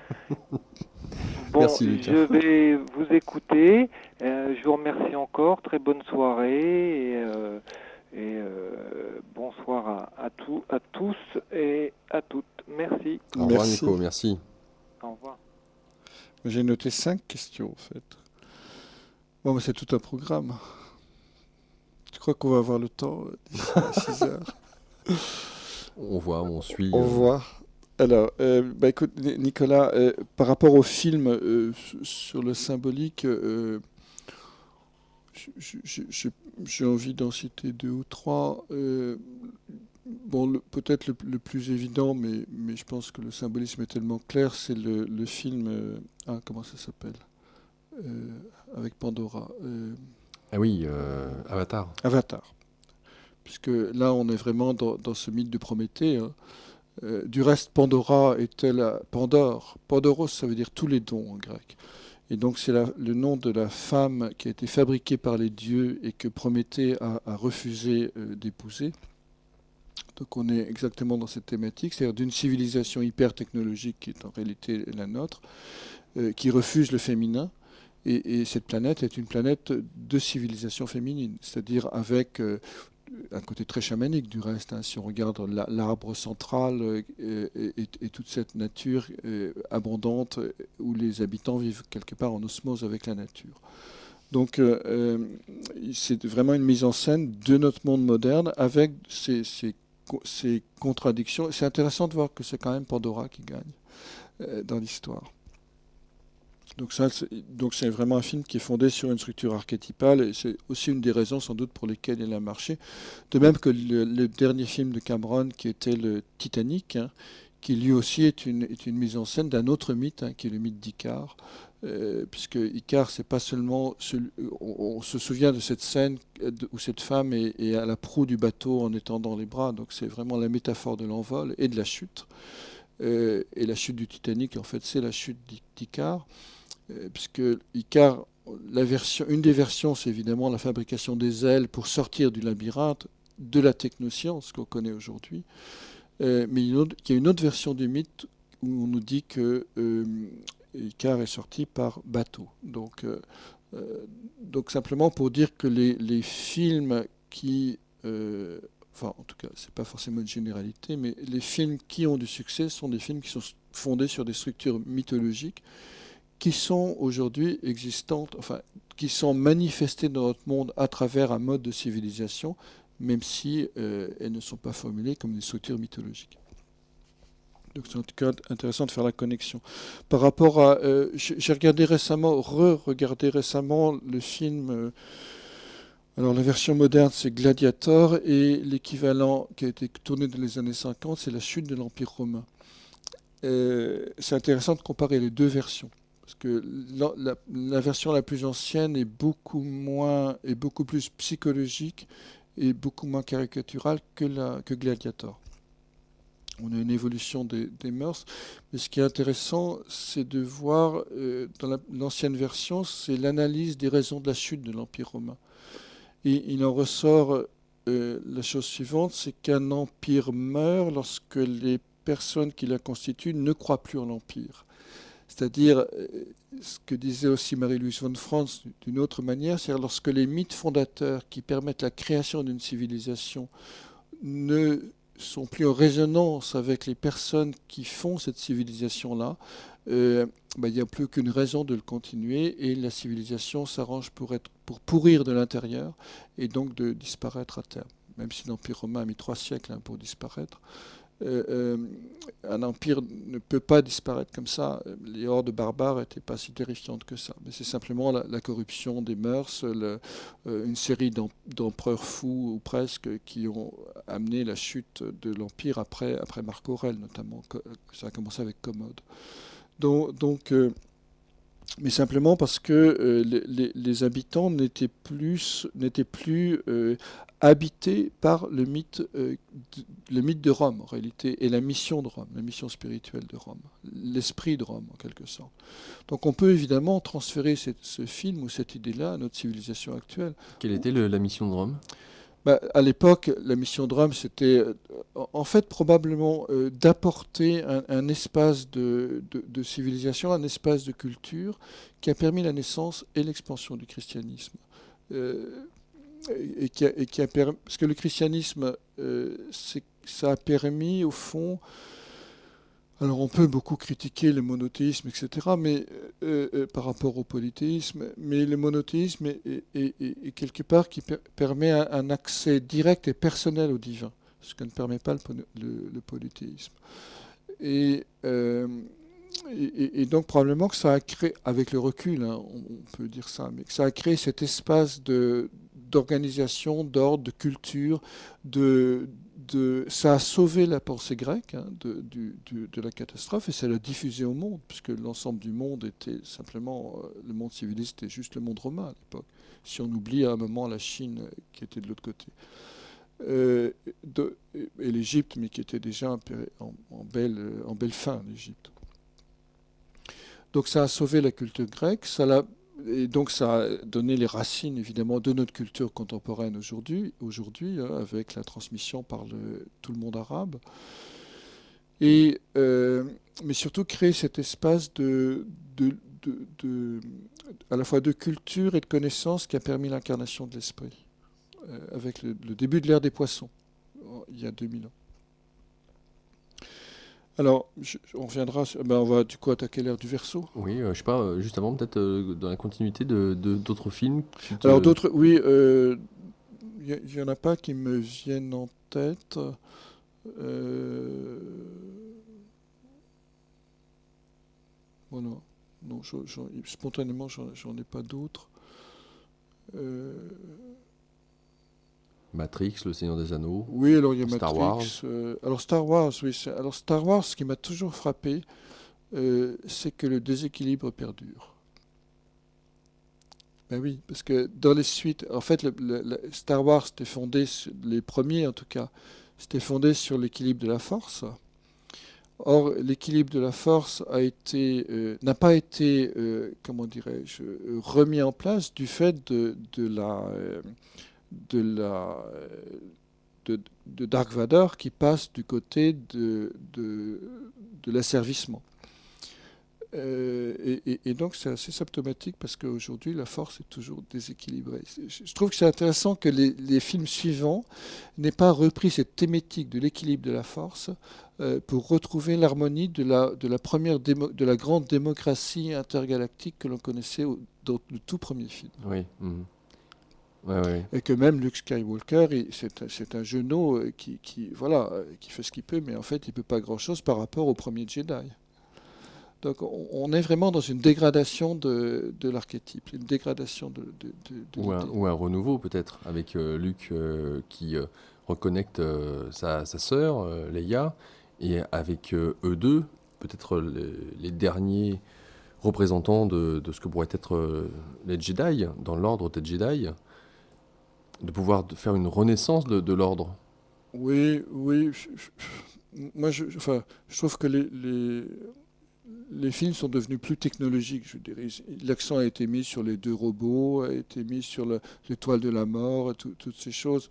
Bon, Merci Lucas. je vais vous écouter. Je vous remercie encore. Très bonne soirée et bonsoir à tous et à toutes. Merci. Au revoir Merci. Nico, merci. Au revoir. J'ai noté 5 questions, en fait. Bon, mais c'est tout un programme. Je crois qu'on va avoir le temps d'ici 6 heures. On voit, on suit. Au revoir. Alors, écoute, Nicolas, par rapport au film sur le symbolique, j'ai envie d'en citer 2 ou 3. Bon, peut-être le plus évident, mais je pense que le symbolisme est tellement clair, c'est le film, comment ça s'appelle? Avec Pandora. Ah oui, Avatar. Avatar. Puisque là, on est vraiment dans ce mythe de Prométhée, hein. Du reste, Pandora était Pandore. Pandoros, ça veut dire tous les dons en grec. Et donc, c'est le nom de la femme qui a été fabriquée par les dieux et que Prométhée a refusé d'épouser. Donc, on est exactement dans cette thématique, c'est-à-dire d'une civilisation hyper technologique qui est en réalité la nôtre, qui refuse le féminin. Et cette planète est une planète de civilisation féminine, c'est-à-dire avec un côté très chamanique du reste, hein, si on regarde l'arbre central et toute cette nature abondante où les habitants vivent quelque part en osmose avec la nature. Donc c'est vraiment une mise en scène de notre monde moderne avec ces contradictions. C'est intéressant de voir que c'est quand même Pandora qui gagne dans l'histoire. Donc c'est vraiment un film qui est fondé sur une structure archétypale et c'est aussi une des raisons sans doute pour lesquelles il a marché. De même que le dernier film de Cameron qui était le Titanic, hein, qui lui aussi est une mise en scène d'un autre mythe, hein, qui est le mythe d'Icare. Puisque Icare, c'est pas seulement on se souvient de cette scène où cette femme est à la proue du bateau en étendant les bras, donc c'est vraiment la métaphore de l'envol et de la chute. Et la chute du Titanic, en fait, c'est la chute d'Icare. Puisque Icare, une des versions, c'est évidemment la fabrication des ailes pour sortir du labyrinthe de la technoscience qu'on connaît aujourd'hui. Mais il y a une autre version du mythe où on nous dit que Icare est sorti par bateau. Donc simplement pour dire que les films qui, enfin en tout cas c'est pas forcément une généralité, mais les films qui ont du succès sont des films qui sont fondés sur des structures mythologiques qui sont aujourd'hui existantes, enfin, qui sont manifestées dans notre monde à travers un mode de civilisation, même si elles ne sont pas formulées comme des structures mythologiques. Donc c'est en tout cas intéressant de faire la connexion. Par rapport à... j'ai regardé récemment, re-regardé récemment le film... alors la version moderne c'est Gladiator et l'équivalent qui a été tourné dans les années 50 c'est La chute de l'Empire romain. C'est intéressant de comparer les deux versions. Parce que la version la plus ancienne est beaucoup plus psychologique et beaucoup moins caricaturale que Gladiator. On a une évolution des mœurs, mais ce qui est intéressant, c'est de voir dans l'ancienne version, c'est l'analyse des raisons de la chute de l'Empire romain. Et il en ressort la chose suivante, c'est qu'un empire meurt lorsque les personnes qui la constituent ne croient plus en l'empire. C'est-à-dire, ce que disait aussi Marie-Louise von Franz d'une autre manière, c'est lorsque les mythes fondateurs qui permettent la création d'une civilisation ne sont plus en résonance avec les personnes qui font cette civilisation-là, il n'y a plus aucune raison de le continuer et la civilisation s'arrange pour pourrir de l'intérieur et donc de disparaître à terme. Même si l'Empire romain a mis 3 siècles pour disparaître, un empire ne peut pas disparaître comme ça. Les hordes barbares n'étaient pas si terrifiantes que ça. Mais c'est simplement la corruption des mœurs, une série d'empereurs fous ou presque qui ont amené la chute de l'empire après Marc Aurèle notamment. Ça a commencé avec Commode. Donc, mais simplement parce que les habitants n'étaient plus habités par le mythe de Rome, en réalité, et la mission de Rome, la mission spirituelle de Rome, l'esprit de Rome, en quelque sorte. Donc on peut évidemment transférer ce film ou cette idée-là à notre civilisation actuelle. Quelle était la mission de Rome? À l'époque, la mission de Rome, c'était en fait probablement d'apporter un espace de civilisation, un espace de culture qui a permis la naissance et l'expansion du christianisme. Euh, qui a permis, parce que le christianisme, ça a permis au fond. Alors on peut beaucoup critiquer le monothéisme, etc., mais par rapport au polythéisme, mais le monothéisme est quelque part qui permet un accès direct et personnel au divin, ce que ne permet pas le polythéisme. Et, euh, et donc probablement que ça a créé, avec le recul, hein, on peut dire ça, mais que ça a créé cet espace d'organisation, d'ordre, de culture, ça a sauvé la pensée grecque, hein, de la catastrophe et ça l'a diffusé au monde, puisque l'ensemble du monde était simplement, le monde civilisé était juste le monde romain à l'époque, si on oublie à un moment la Chine qui était de l'autre côté. Euh, et l'Égypte, mais qui était déjà en belle fin, l'Égypte. Donc ça a sauvé la culture grecque, et donc ça a donné les racines évidemment de notre culture contemporaine aujourd'hui, hein, avec la transmission par tout le monde arabe. Mais surtout créer cet espace de- à la fois de culture et de connaissance qui a permis l'incarnation de l'esprit, avec le début de l'ère des poissons, il y a 2000 ans. Alors, on reviendra, on va du coup attaquer l'ère du Verseau. Oui, je sais pas, juste avant, peut-être dans la continuité d'autres films, Alors d'autres, oui, il y en a pas qui me viennent en tête. Euh, voilà. Non, spontanément, j'en ai pas d'autres. Matrix, Le Seigneur des Anneaux, Oui, alors il y a Star Matrix. Alors Star Wars, oui. Alors Star Wars, ce qui m'a toujours frappé, c'est que le déséquilibre perdure. Ben oui, parce que dans les suites, en fait, Star Wars était fondé, les premiers en tout cas, c'était fondé sur l'équilibre de la force. Or, l'équilibre de la force n'a pas été, comment dirais-je, remis en place du fait de la, de Dark Vador qui passe du côté de l'asservissement. Et donc c'est assez symptomatique parce qu'aujourd'hui la force est toujours déséquilibrée. Je trouve que c'est intéressant que les films suivants n'aient pas repris cette thématique de l'équilibre de la force pour retrouver l'harmonie de la grande démocratie intergalactique que l'on connaissait dans le tout premier film. Oui. Ouais, ouais. Et que même Luke Skywalker, c'est un genou voilà, qui fait ce qu'il peut, mais en fait il ne peut pas grand-chose par rapport au premier Jedi. Donc on est vraiment dans une dégradation de l'archétype, une dégradation de l'idée. Ou un renouveau peut-être, avec Luke qui reconnecte sa sœur, Leia, et avec eux deux, peut-être les derniers représentants de ce que pourraient être les Jedi, dans l'ordre des Jedi, de pouvoir faire une renaissance de l'ordre. Oui, oui. Moi, enfin, je trouve que les films sont devenus plus technologiques, je dirais. L'accent a été mis sur les deux robots, a été mis sur l'étoile de la mort, toutes ces choses.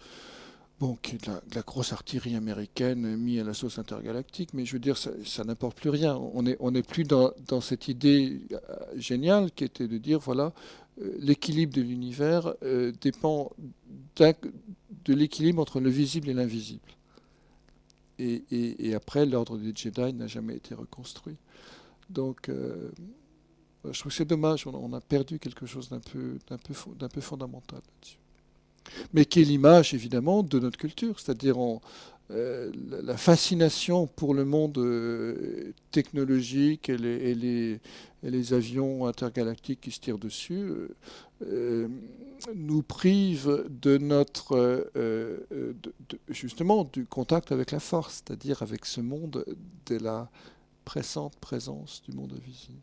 Bon, qui est de la grosse artillerie américaine mise à la sauce intergalactique, mais je veux dire, ça n'apporte plus rien. On est plus dans cette idée géniale qui était de dire, voilà, l'équilibre de l'univers dépend de l'équilibre entre le visible et l'invisible. Et après, l'ordre des Jedi n'a jamais été reconstruit. Donc, je trouve que c'est dommage, on a perdu quelque chose d'un peu fondamental là-dessus. Mais qui est l'image, évidemment, de notre culture, c'est-à-dire la fascination pour le monde technologique et les avions intergalactiques qui se tirent dessus nous prive de justement du contact avec la force, c'est-à-dire avec ce monde de la pressante présence du monde invisible.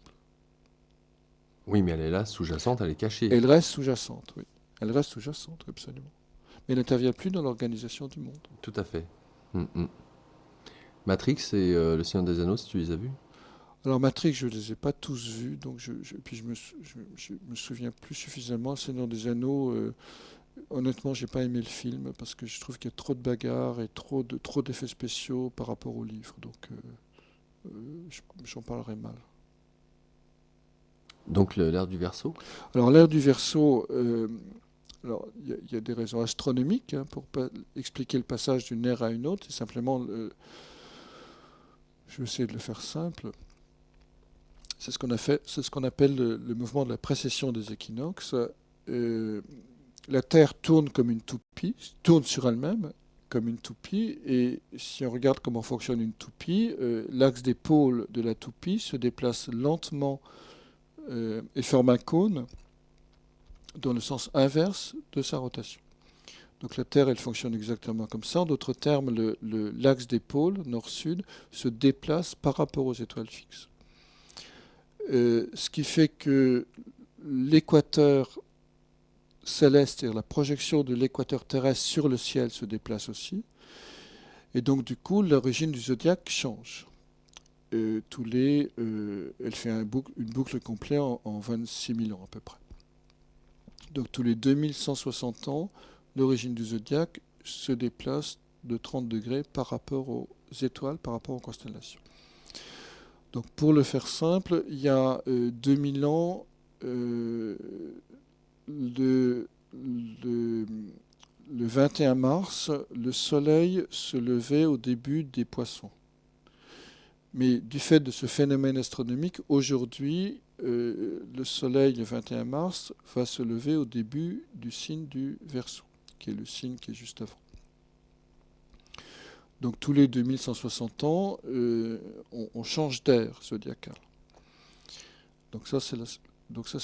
Oui, mais elle est là, sous-jacente, elle est cachée. Et elle reste sous-jacente, oui. Elle reste sous-jacente, absolument. Mais elle n'intervient plus dans l'organisation du monde. Tout à fait. Matrix et Le Seigneur des Anneaux, si tu les as vus? Alors Matrix, je ne les ai pas tous vus, donc puis je me souviens plus suffisamment. Seigneur des Anneaux, honnêtement, j'ai pas aimé le film parce que je trouve qu'il y a trop de bagarres et trop d'effets spéciaux par rapport au livre, donc j'en parlerai mal. Donc l'ère du Verseau? Alors l'ère du Verseau, alors il y a des raisons astronomiques pour expliquer le passage d'une ère à une autre. C'est simplement, je vais essayer de le faire simple. C'est ce qu'on appelle le mouvement de la précession des équinoxes. La Terre tourne comme une toupie, tourne sur elle-même comme une toupie, et si on regarde comment fonctionne une toupie, l'axe des pôles de la toupie se déplace lentement et forme un cône dans le sens inverse de sa rotation. Donc la Terre, elle fonctionne exactement comme ça. En d'autres termes, l'axe des pôles, nord-sud, se déplace par rapport aux étoiles fixes. Ce qui fait que l'équateur céleste, c'est-à-dire la projection de l'équateur terrestre sur le ciel, se déplace aussi. Et donc du coup, l'origine du zodiaque change. Elle fait une boucle complète en 26 000 ans à peu près. Donc tous les 2160 ans, l'origine du zodiaque se déplace de 30 degrés par rapport aux étoiles, par rapport aux constellations. Donc pour le faire simple, il y a 2000 ans, le 21 mars, le soleil se levait au début des poissons. Mais du fait de ce phénomène astronomique, aujourd'hui, le soleil, le 21 mars, va se lever au début du signe du Verseau, qui est le signe qui est juste avant. Donc tous les 2160 ans, on change d'ère zodiacale. Donc ça, c'est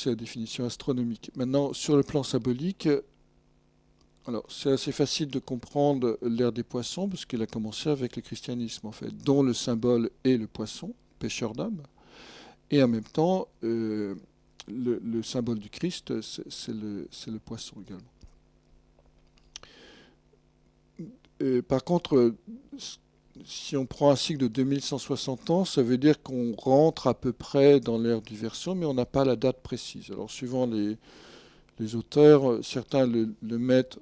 la définition astronomique. Maintenant, sur le plan symbolique, alors c'est assez facile de comprendre l'ère des poissons, parce qu'elle a commencé avec le christianisme, en fait, dont le symbole est le poisson, pêcheur d'âme, et en même temps, le symbole du Christ, c'est le poisson également. Par contre, si on prend un cycle de 2160 ans, ça veut dire qu'on rentre à peu près dans l'ère du Verseau, mais on n'a pas la date précise. Alors, suivant les auteurs, certains le mettent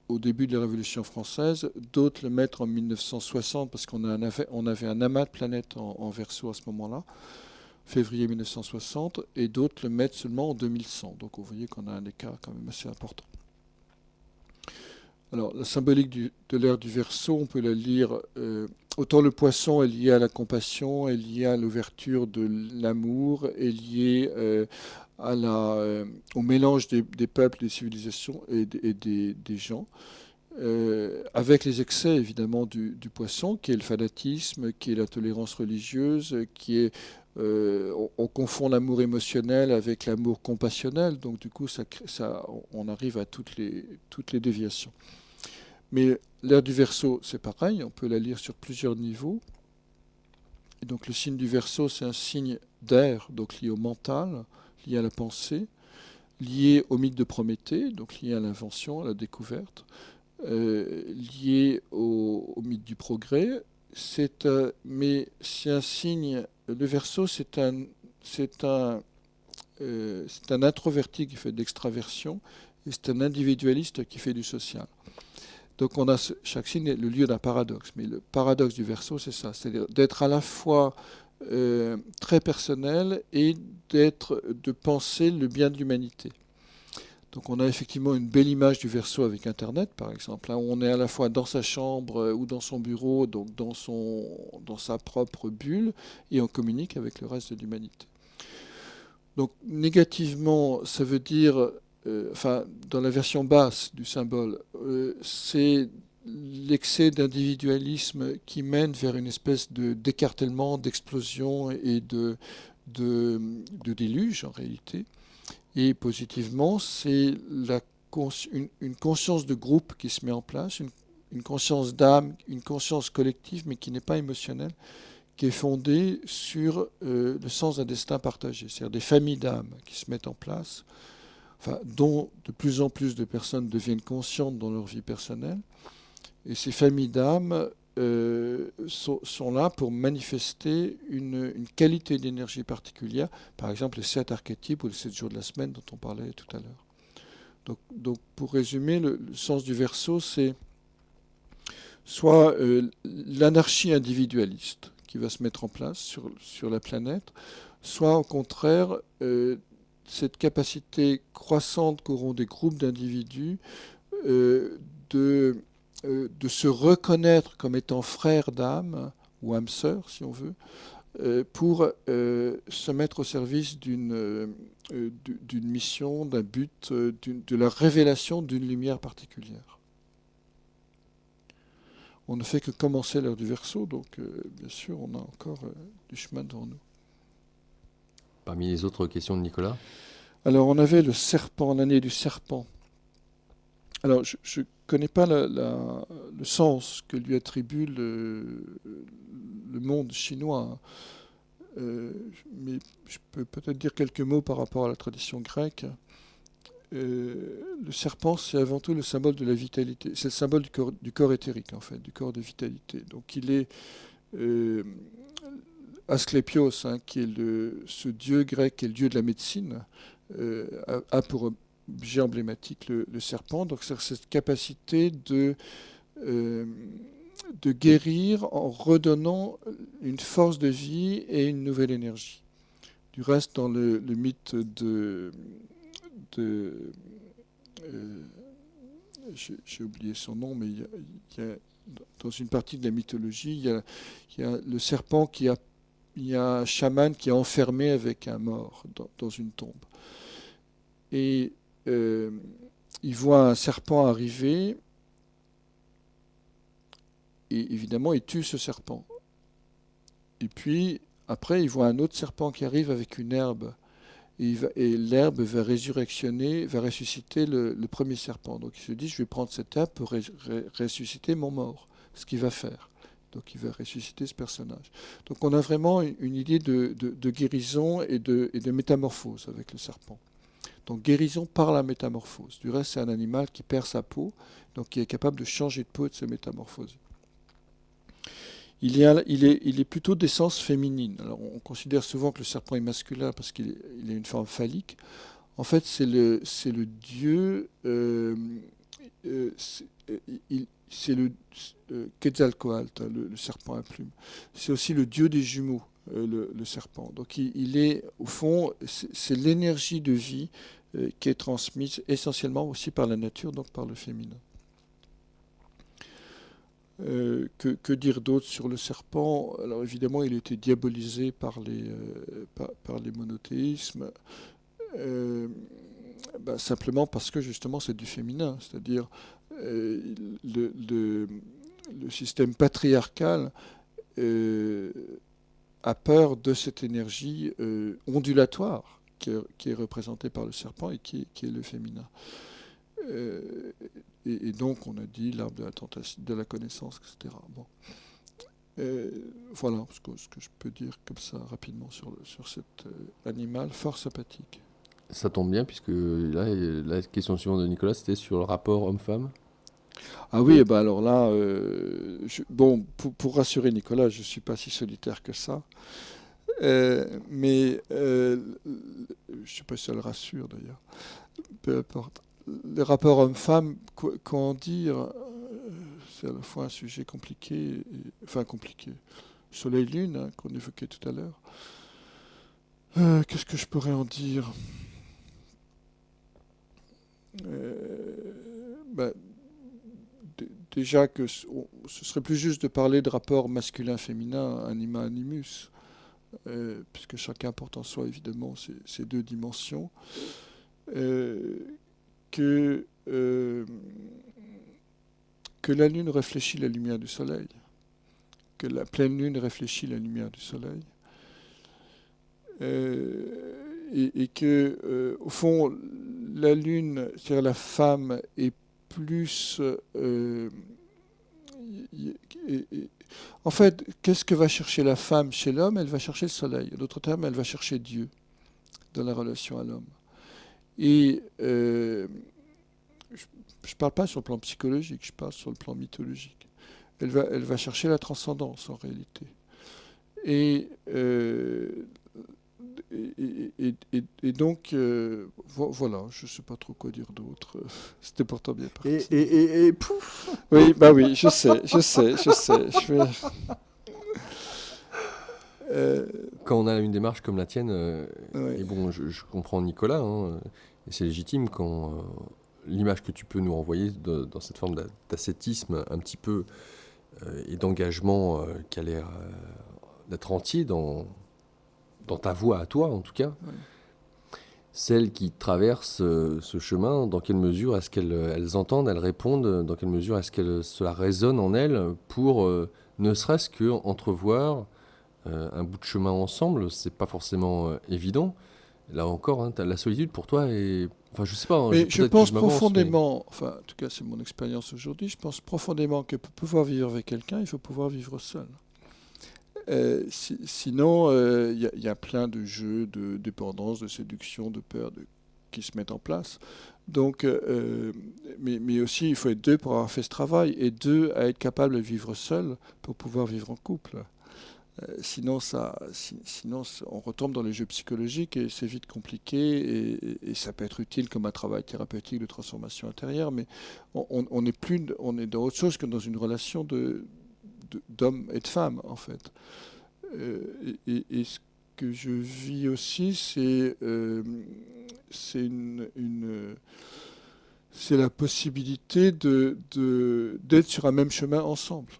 au début de la Révolution française, d'autres le mettent en 1960, parce qu'on avait un amas de planètes en Verseau à ce moment-là, février 1960, et d'autres le mettent seulement en 2100. Donc, vous voyez qu'on a un écart quand même assez important. Alors, la symbolique de l'ère du Verseau, on peut la lire. Autant le poisson est lié à la compassion, est lié à l'ouverture de l'amour, est lié au mélange des peuples, des civilisations et des gens, avec les excès évidemment du poisson, qui est le fanatisme, qui est la tolérance religieuse, qui est on confond l'amour émotionnel avec l'amour compassionnel, donc du coup on arrive à toutes les déviations. Mais l'ère du Verseau, c'est pareil, on peut la lire sur plusieurs niveaux. Et donc le signe du Verseau, c'est un signe d'air, donc lié au mental, lié à la pensée, lié au mythe de Prométhée, donc lié à l'invention, à la découverte, lié au mythe du progrès. Mais c'est un signe. Le Verseau, c'est un introverti qui fait de l'extraversion, et c'est un individualiste qui fait du social. Donc chaque signe est le lieu d'un paradoxe. Mais le paradoxe du Verseau, c'est ça, c'est-à-dire d'être à la fois très personnel et de penser le bien de l'humanité. Donc on a effectivement une belle image du Verseau avec Internet, par exemple, hein, où on est à la fois dans sa chambre ou dans son bureau, donc dans sa propre bulle, et on communique avec le reste de l'humanité. Donc négativement, ça veut dire, dans la version basse du symbole, c'est l'excès d'individualisme qui mène vers une espèce d'écartèlement, d'explosion et de déluge en réalité. Et positivement, c'est une conscience de groupe qui se met en place, une conscience d'âme, une conscience collective, mais qui n'est pas émotionnelle, qui est fondée sur le sens d'un destin partagé, c'est-à-dire des familles d'âmes qui se mettent en place, dont de plus en plus de personnes deviennent conscientes dans leur vie personnelle. Et ces familles d'âmes sont là pour manifester une qualité d'énergie particulière, par exemple les 7 archétypes ou les 7 jours de la semaine dont on parlait tout à l'heure. Donc pour résumer, le sens du Verseau, c'est soit l'anarchie individualiste qui va se mettre en place sur la planète, soit au contraire cette capacité croissante qu'auront des groupes d'individus de se reconnaître comme étant frères d'âme, ou âme sœur si on veut, pour se mettre au service d'une mission, d'un but, de la révélation d'une lumière particulière. On ne fait que commencer l'ère du Verseau, donc bien sûr on a encore du chemin devant nous. Parmi les autres questions de Nicolas? Alors on avait le serpent, l'année du serpent. Alors je ne connais pas le sens que lui attribue le monde chinois, mais je peux peut-être dire quelques mots par rapport à la tradition grecque. Le serpent, c'est avant tout le symbole de la vitalité. C'est le symbole du corps éthérique, en fait, du corps de vitalité. Donc il est Asclépios, hein, qui est ce dieu grec, qui est le dieu de la médecine, a pour objet emblématique le serpent. Donc c'est cette capacité de guérir en redonnant une force de vie et une nouvelle énergie. Du reste, dans le mythe j'ai oublié son nom, mais dans une partie de la mythologie, il y a le serpent il y a un chaman qui est enfermé avec un mort dans une tombe. Et il voit un serpent arriver, et évidemment, il tue ce serpent. Et puis, Après, il voit un autre serpent qui arrive avec une herbe. Et l'herbe va résurrectionner, va ressusciter le premier serpent. Donc il se dit, je vais prendre cette herbe pour ressusciter mon mort. Ce qu'il va faire. Donc il va ressusciter ce personnage. Donc on a vraiment une idée de guérison et de métamorphose avec le serpent. Donc guérison par la métamorphose. Du reste, c'est un animal qui perd sa peau, donc qui est capable de changer de peau et de se métamorphoser. Il est plutôt d'essence féminine. Alors, on considère souvent que le serpent est masculin parce qu'il a une forme phallique. En fait, c'est le dieu, c'est le Quetzalcoatl, le serpent à plumes. C'est aussi le dieu des jumeaux, le serpent. Donc, il est, au fond, c'est l'énergie de vie qui est transmise essentiellement aussi par la nature, donc par le féminin. Que dire d'autre sur le serpent? Alors évidemment, il a été diabolisé par les monothéismes, simplement parce que justement c'est du féminin, c'est-à-dire le système patriarcal a peur de cette énergie ondulatoire qui est représentée par le serpent et qui est le féminin. Et donc, on a dit l'arbre de la tentation, de la connaissance, etc. Bon. Voilà ce que je peux dire comme ça rapidement sur cet animal fort sympathique. Ça tombe bien, puisque là, la question suivante de Nicolas, c'était sur le rapport homme-femme. Ah oui, ben alors là, bon, pour rassurer Nicolas, je ne suis pas si solitaire que ça. Mais je ne sais pas si ça le rassure d'ailleurs. Peu importe. Les rapports hommes-femmes, comment dire, c'est à la fois un sujet compliqué, enfin compliqué. Soleil-lune, hein, qu'on évoquait tout à l'heure. Qu'est-ce que je pourrais en dire? Déjà que ce serait plus juste de parler de rapport masculin-féminin, anima-animus, puisque chacun porte en soi évidemment ces deux dimensions. Que la lune réfléchit la lumière du soleil, que la pleine lune réfléchit la lumière du soleil, et que, au fond, la lune, c'est-à-dire la femme, est plus... en fait, qu'est-ce que va chercher la femme chez l'homme? Elle va chercher le soleil. En d'autres termes, elle va chercher Dieu dans la relation à l'homme. Et je ne parle pas sur le plan psychologique, je parle sur le plan mythologique. Elle va chercher la transcendance en réalité. Et donc, voilà, je ne sais pas trop quoi dire d'autre. C'était pourtant bien parti. Et pouf! Oui, bah oui, je sais. Quand on a une démarche comme la tienne, Ouais. et bon, je comprends Nicolas, hein, et c'est légitime quand l'image que tu peux nous renvoyer dans cette forme d'ascétisme un petit peu et d'engagement qui a l'air d'être entier dans ta voie à toi, en tout cas. Ouais. Celles qui traversent ce chemin, dans quelle mesure est-ce qu'elles entendent, elles répondent, dans quelle mesure est-ce que cela résonne en elles pour ne serait-ce qu'entrevoir un bout de chemin ensemble, c'est pas forcément évident. Là encore, hein, la solitude pour toi est... Enfin, je sais pas, hein, Mais je peut-être que pense je m'avance, profondément, enfin, en tout cas, c'est mon expérience aujourd'hui, je pense profondément que pour pouvoir vivre avec quelqu'un, il faut pouvoir vivre seul. Sinon, il y a plein de jeux de dépendance, de séduction, de peur qui se mettent en place. Donc, mais aussi, il faut être deux pour avoir fait ce travail et deux à être capable de vivre seul pour pouvoir vivre en couple. Sinon, on retombe dans les jeux psychologiques et c'est vite compliqué et ça peut être utile comme un travail thérapeutique de transformation intérieure, mais on est dans autre chose que dans une relation d'homme et de femme, en fait. Et ce que je vis aussi, c'est la possibilité d'être sur un même chemin ensemble.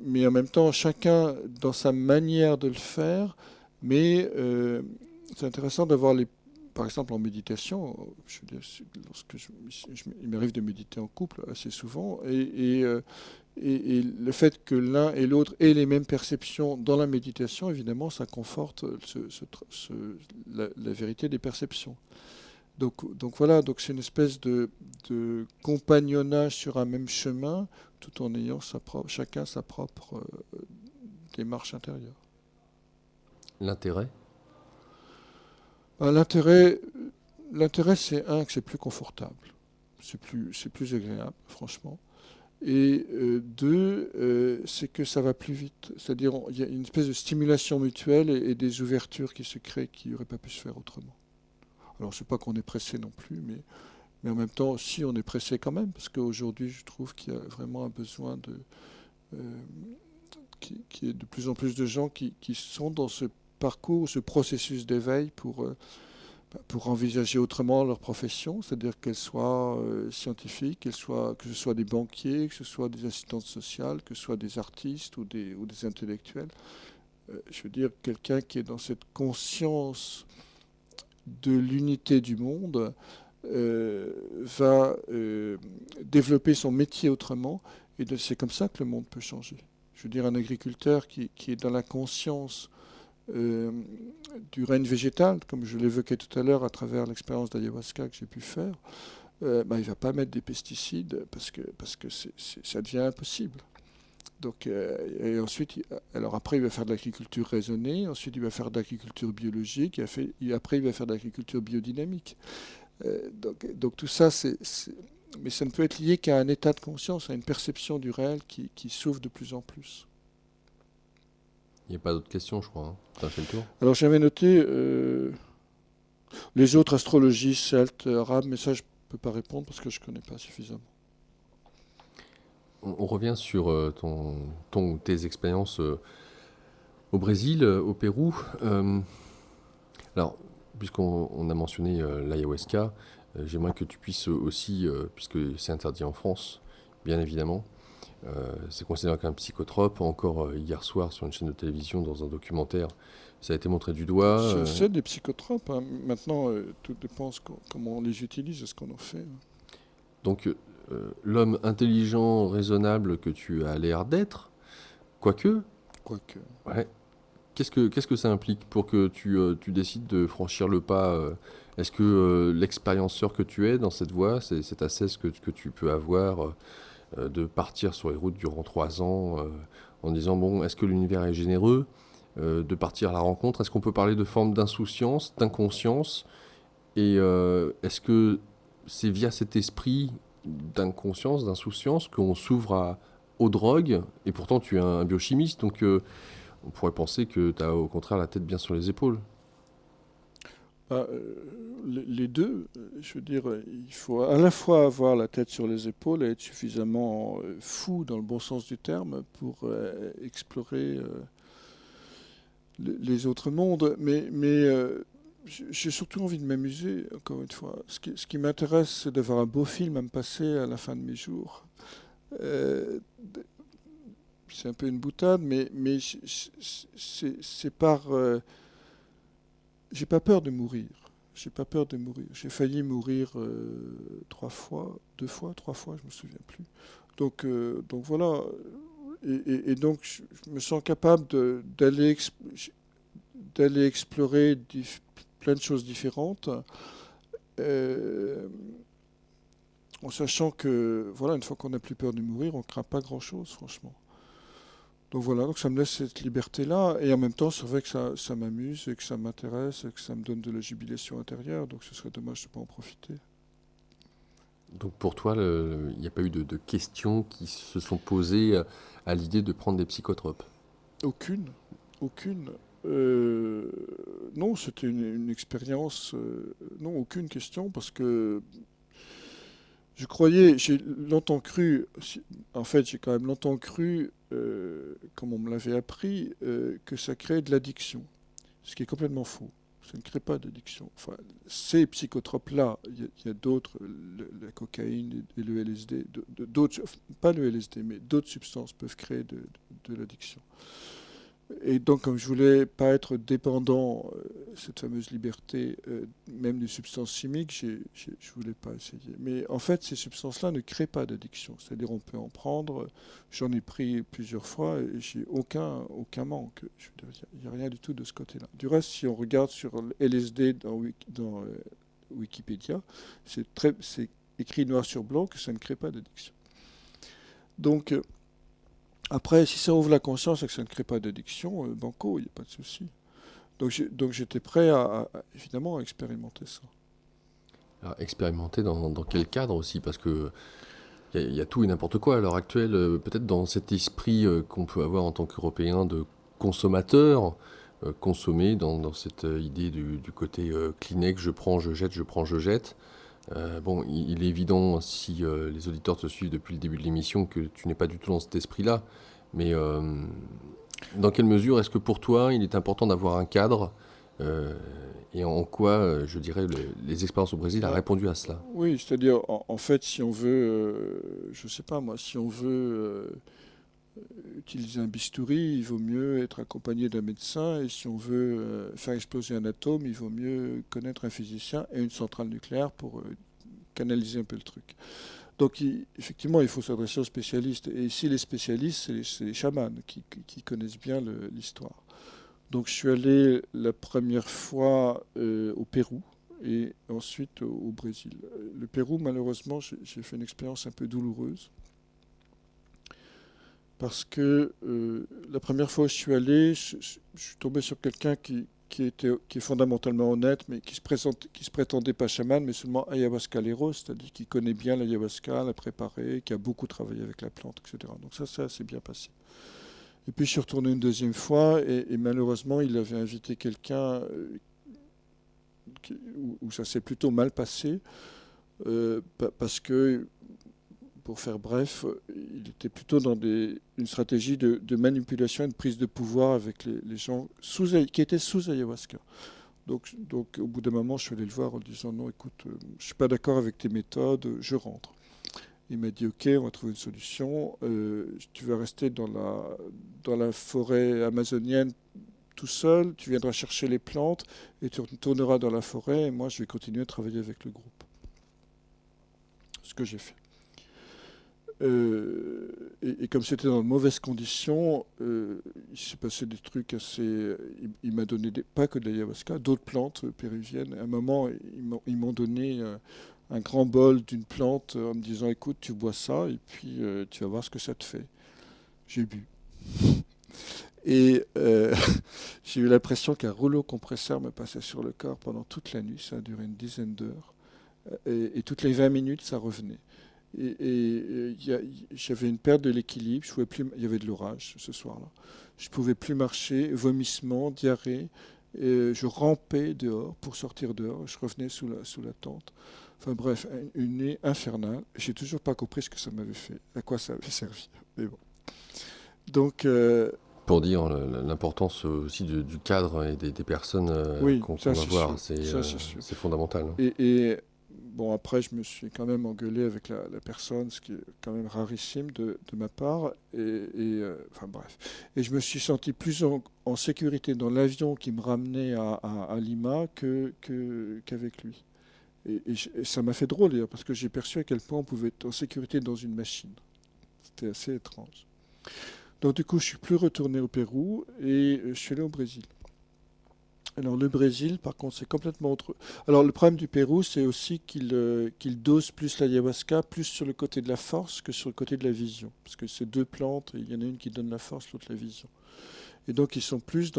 Mais en même temps, chacun dans sa manière de le faire, mais c'est intéressant d'avoir par exemple, en méditation, je veux dire, il m'arrive de méditer en couple assez souvent, et le fait que l'un et l'autre aient les mêmes perceptions dans la méditation, évidemment, ça conforte la vérité des perceptions. Donc voilà, donc c'est une espèce de compagnonnage sur un même chemin, tout en ayant chacun sa propre démarche intérieure. L'intérêt? Ben, l'intérêt, c'est que c'est plus confortable, c'est plus agréable, franchement. Et deux, c'est que ça va plus vite. C'est-à-dire, il y a une espèce de stimulation mutuelle et des ouvertures qui se créent qui n'auraient pas pu se faire autrement. Alors, je ne sais pas qu'on est pressé non plus, mais en même temps, si on est pressé quand même, parce qu'aujourd'hui, je trouve qu'il y a vraiment un besoin qu'il y ait de plus en plus de gens qui sont dans ce parcours, ce processus d'éveil pour envisager autrement leur profession, c'est-à-dire qu'elle soit scientifique, que ce soit des banquiers, que ce soit des assistantes sociales, que ce soit des artistes ou des intellectuels. Je veux dire, quelqu'un qui est dans cette conscience de l'unité du monde va développer son métier autrement, et c'est comme ça que le monde peut changer. Je veux dire, un agriculteur qui est dans la conscience euh, du règne végétal, comme je l'évoquais tout à l'heure à travers l'expérience d'ayahuasca que j'ai pu faire, il ne va pas mettre des pesticides parce que ça devient impossible. Donc, et ensuite, alors après, il va faire de l'agriculture raisonnée, ensuite, il va faire de l'agriculture biologique, et après, il va faire de l'agriculture biodynamique. Donc tout ça, mais ça ne peut être lié qu'à un état de conscience, à une perception du réel qui s'ouvre de plus en plus. Il n'y a pas d'autres questions, je crois. Hein. Tu as fait le tour. Alors j'avais noté les autres astrologies, celtes, arabes, mais ça je ne peux pas répondre parce que je ne connais pas suffisamment. On revient sur tes expériences au Brésil, au Pérou. Alors, puisqu'on a mentionné l'ayahuasca, j'aimerais que tu puisses aussi, puisque c'est interdit en France, bien évidemment, c'est considéré comme un psychotrope. Encore hier soir sur une chaîne de télévision, dans un documentaire, ça a été montré du doigt. C'est des psychotropes. Hein. Maintenant, tout dépend comment on les utilise et ce qu'on en fait. Donc, l'homme intelligent, raisonnable que tu as l'air d'être, quoique, Quoique. ouais, qu'est-ce que ça implique pour que tu décides de franchir le pas Est-ce que l'expérienceur que tu es dans cette voie, c'est cette assesse que tu peux avoir de partir sur les routes durant 3 ans en disant, bon, est-ce que l'univers est généreux de partir à la rencontre? Est-ce qu'on peut parler de forme d'insouciance, d'inconscience? Et est-ce que c'est via cet esprit d'inconscience, d'insouciance qu'on s'ouvre aux drogues? Et pourtant, tu es un biochimiste, donc on pourrait penser que tu as au contraire la tête bien sur les épaules. Bah, les deux, je veux dire, il faut à la fois avoir la tête sur les épaules et être suffisamment fou dans le bon sens du terme pour explorer les autres mondes. Mais j'ai surtout envie de m'amuser, encore une fois. Ce qui m'intéresse, c'est d'avoir un beau film à me passer à la fin de mes jours. Euh, c'est un peu une boutade, mais c'est par... j'ai pas peur de mourir. J'ai pas peur de mourir. J'ai failli mourir 3 fois, je me souviens plus. Donc voilà. Et donc je me sens capable d'aller explorer plein de choses différentes, euh, en sachant que voilà, une fois qu'on n'a plus peur de mourir, on craint pas grand-chose, franchement. Donc voilà, donc ça me laisse cette liberté-là, et en même temps, c'est vrai que ça m'amuse, et que ça m'intéresse, et que ça me donne de la jubilation intérieure, donc ce serait dommage de ne pas en profiter. Donc pour toi, il n'y a pas eu de questions qui se sont posées à l'idée de prendre des psychotropes? Aucune, aucune. Non, c'était une expérience, non, aucune question, parce que j'ai longtemps cru, en fait, j'ai quand même longtemps cru, comme on me l'avait appris, que ça créait de l'addiction, ce qui est complètement faux. Ça ne crée pas d'addiction. Enfin, ces psychotropes-là, il y a d'autres, la cocaïne et le LSD, d'autres, pas le LSD, mais d'autres substances peuvent créer de l'addiction. Et donc, comme je voulais pas être dépendant, cette fameuse liberté, même des substances chimiques, je voulais pas essayer. Mais en fait, ces substances-là ne créent pas d'addiction. C'est-à-dire, on peut en prendre. J'en ai pris plusieurs fois et j'ai aucun manque. Je veux dire, il n'y a rien du tout de ce côté-là. Du reste, si on regarde sur LSD dans Wikipédia, c'est écrit noir sur blanc que ça ne crée pas d'addiction. Donc, après, si ça ouvre la conscience et que ça ne crée pas d'addiction, banco, il n'y a pas de souci. Donc j'étais prêt évidemment à expérimenter ça. Alors, expérimenter dans quel cadre aussi? Parce que il y a tout et n'importe quoi à l'heure actuelle, peut-être dans cet esprit qu'on peut avoir en tant qu'Européen de consommateur, consommer dans cette idée du côté Kleenex, je prends, je jette, je prends, je jette. Bon, il est évident, si les auditeurs te suivent depuis le début de l'émission, que tu n'es pas du tout dans cet esprit-là. Mais dans quelle mesure est-ce que pour toi, il est important d'avoir un cadre euh, et en quoi, je dirais, les expériences au Brésil a Bah, répondu à cela? oui, c'est-à-dire en fait, si on veut, je sais pas moi, si on veut utiliser un bistouri, il vaut mieux être accompagné d'un médecin, et si on veut faire exploser un atome, il vaut mieux connaître un physicien et une centrale nucléaire pour canaliser un peu le truc. Donc effectivement, il faut s'adresser aux spécialistes. Et ici, les spécialistes, c'est les chamans qui connaissent bien l'histoire. Donc je suis allé la première fois au Pérou et ensuite au Brésil. Le Pérou, malheureusement, j'ai fait une expérience un peu douloureuse parce que la première fois où je suis allé, je suis tombé sur quelqu'un qui est fondamentalement honnête, mais qui se prétendait pas chaman, mais seulement ayahuascalero, c'est-à-dire qui connaît bien l'ayahuasca, l'a préparé, qui a beaucoup travaillé avec la plante, etc. Donc ça s'est bien passé. Et puis je suis retourné une deuxième fois et malheureusement il avait invité quelqu'un où ça s'est plutôt mal passé parce que, pour faire bref, il était plutôt dans une stratégie de manipulation et de prise de pouvoir avec les gens qui étaient sous ayahuasca. Donc au bout d'un moment, je suis allé le voir en lui disant non, écoute, je suis pas d'accord avec tes méthodes, je rentre. Il m'a dit ok, on va trouver une solution. Tu vas rester dans la forêt amazonienne tout seul, tu viendras chercher les plantes et tu retourneras dans la forêt et moi je vais continuer à travailler avec le groupe. Ce que j'ai fait. Et comme c'était dans de mauvaises conditions, il s'est passé des trucs assez. Il m'a donné pas que de l'ayahuasca, d'autres plantes péruviennes. À un moment, ils m'ont donné un grand bol d'une plante en me disant écoute, tu bois ça et puis tu vas voir ce que ça te fait. J'ai bu. Et j'ai eu l'impression qu'un rouleau compresseur me passait sur le corps pendant toute la nuit. Ça a duré une dizaine d'heures. Et toutes les 20 minutes, ça revenait. J'avais une perte de l'équilibre. Je pouvais plus, il y avait de l'orage ce soir-là. Je ne pouvais plus marcher, vomissement, diarrhée. Et je rampais dehors pour sortir dehors. Je revenais sous la tente. Enfin bref, une nuit infernale. J'ai toujours pas compris ce que ça m'avait fait, à quoi ça avait servi. Mais bon. Donc, Pour dire l'importance aussi du cadre et des personnes oui, qu'on ça va c'est voir, sûr. Ça c'est sûr. c'est fondamental, hein. Et bon, après, je me suis quand même engueulé avec la personne, ce qui est quand même rarissime de ma part. Enfin bref. Et je me suis senti plus en sécurité dans l'avion qui me ramenait à Lima qu'avec lui. Et ça m'a fait drôle d'ailleurs, parce que j'ai perçu à quel point on pouvait être en sécurité dans une machine. C'était assez étrange. Donc du coup, je suis plus retourné au Pérou et je suis allé au Brésil. Alors le Brésil, par contre, c'est complètement autre. Alors le problème du Pérou, c'est aussi qu'il dose plus l'ayahuasca, plus sur le côté de la force que sur le côté de la vision. Parce que c'est deux plantes, et il y en a une qui donne la force, l'autre la vision. Et donc ils sont plus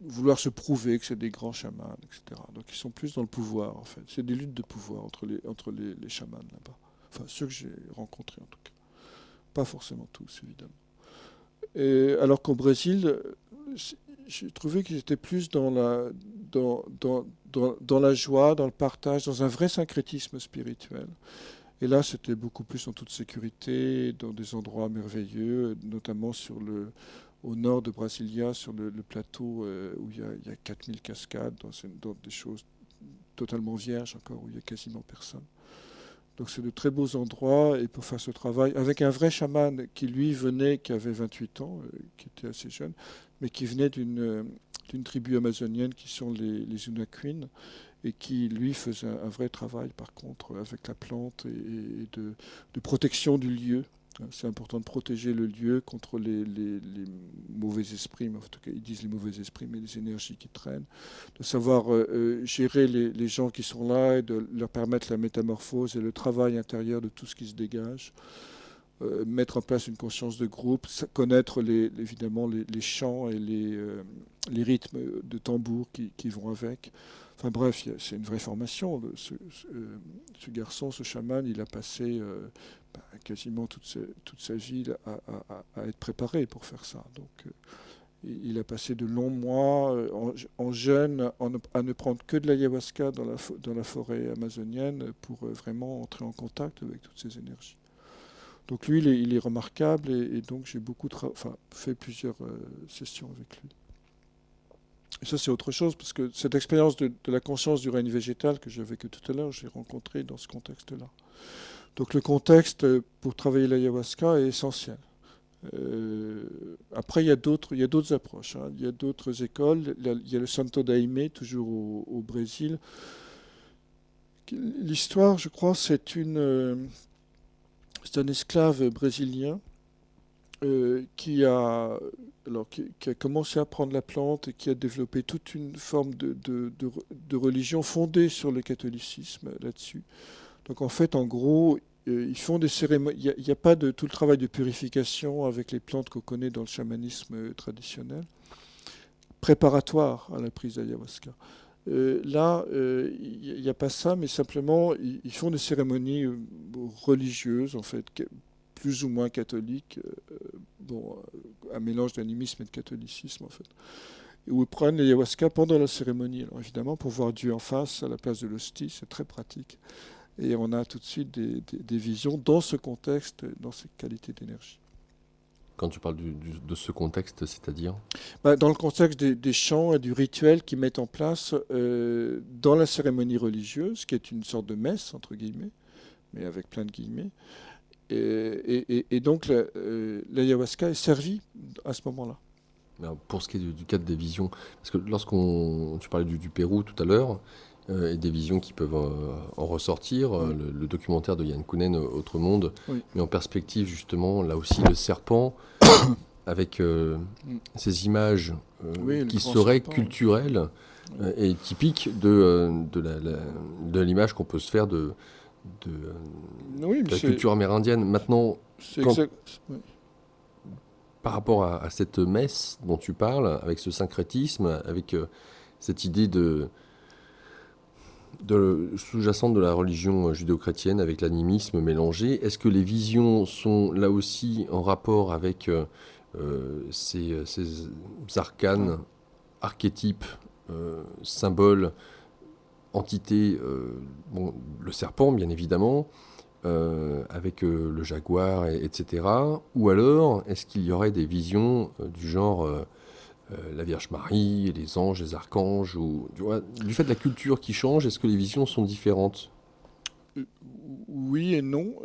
vouloir se prouver que c'est des grands chamans, etc. Donc ils sont plus dans le pouvoir, en fait. C'est des luttes de pouvoir entre les chamans là-bas. Enfin, ceux que j'ai rencontrés, en tout cas. Pas forcément tous, évidemment. Alors qu'au Brésil, j'ai trouvé qu'ils étaient plus dans la joie, dans le partage, dans un vrai syncrétisme spirituel. Et là, c'était beaucoup plus en toute sécurité, dans des endroits merveilleux, notamment au nord de Brasilia, sur le plateau où il y a 4000 cascades, dans des choses totalement vierges encore, où il n'y a quasiment personne. Donc c'est de très beaux endroits et pour faire ce travail, avec un vrai chaman qui lui venait, qui avait 28 ans, qui était assez jeune, mais qui venait d'une tribu amazonienne qui sont les Unaquin et qui lui faisait un vrai travail par contre avec la plante et de protection du lieu. C'est important de protéger le lieu contre les mauvais esprits, en tout cas ils disent les mauvais esprits, mais les énergies qui traînent, de savoir gérer les gens qui sont là et de leur permettre la métamorphose et le travail intérieur de tout ce qui se dégage, mettre en place une conscience de groupe, connaître évidemment les chants et les rythmes de tambour qui vont avec. Enfin bref, c'est une vraie formation. Ce garçon, ce chaman, il a passé quasiment toute sa vie à être préparé pour faire ça. Donc il a passé de longs mois en jeûne à ne prendre que de l'ayahuasca dans la forêt amazonienne pour vraiment entrer en contact avec toutes ces énergies. Donc lui, il est remarquable et donc j'ai fait plusieurs sessions avec lui. Et ça, c'est autre chose, parce que cette expérience de la conscience du règne végétal que j'avais que tout à l'heure, j'ai rencontré dans ce contexte-là. Donc le contexte pour travailler l'ayahuasca est essentiel. Après, il y a d'autres approches. Hein. Il y a d'autres écoles. Il y a le Santo Daime, toujours au Brésil. L'histoire, je crois, c'est un esclave brésilien qui a commencé à prendre la plante et qui a développé toute une forme de religion fondée sur le catholicisme là-dessus. Donc en fait, en gros, ils font des cérémonies. Il n'y a pas de tout le travail de purification avec les plantes qu'on connaît dans le chamanisme traditionnel, préparatoire à la prise d'ayahuasca. Là, il n'y a pas ça, mais simplement, ils font des cérémonies religieuses, en fait, plus ou moins catholiques, un mélange d'animisme et de catholicisme, en fait, où ils prennent l'ayahuasca pendant la cérémonie. Alors évidemment, pour voir Dieu en face, à la place de l'hostie, c'est très pratique. Et on a tout de suite des visions dans ce contexte, dans ces qualités d'énergie. Quand tu parles de ce contexte, c'est-à-dire? Dans le contexte des chants et du rituel qu'ils mettent en place dans la cérémonie religieuse, qui est une sorte de messe, entre guillemets, mais avec plein de guillemets. Et donc l'ayahuasca est servie à ce moment-là. Alors, pour ce qui est du cadre des visions, parce que tu parlais du Pérou tout à l'heure, et des visions qui peuvent en ressortir, Oui. le documentaire de Yann Kounen, Autre Monde, Oui. met en perspective justement, là aussi, le serpent, avec ces images Oui, qui le grand seraient serpent, oui. culturelles et typiques de l'image qu'on peut se faire de Oui, mais la culture amérindienne. Maintenant, c'est quand- exact. Oui. par rapport à cette messe dont tu parles, avec ce syncrétisme, avec cette idée sous-jacente de la religion judéo-chrétienne, avec l'animisme mélangé, est-ce que les visions sont là aussi en rapport avec ces arcanes, archétypes, symboles, entités, le serpent bien évidemment, avec le jaguar, etc. Ou alors, est-ce qu'il y aurait des visions du genre la Vierge Marie, les anges, les archanges, ou du fait de la culture qui change, est-ce que les visions sont différentes? Euh, Oui et non.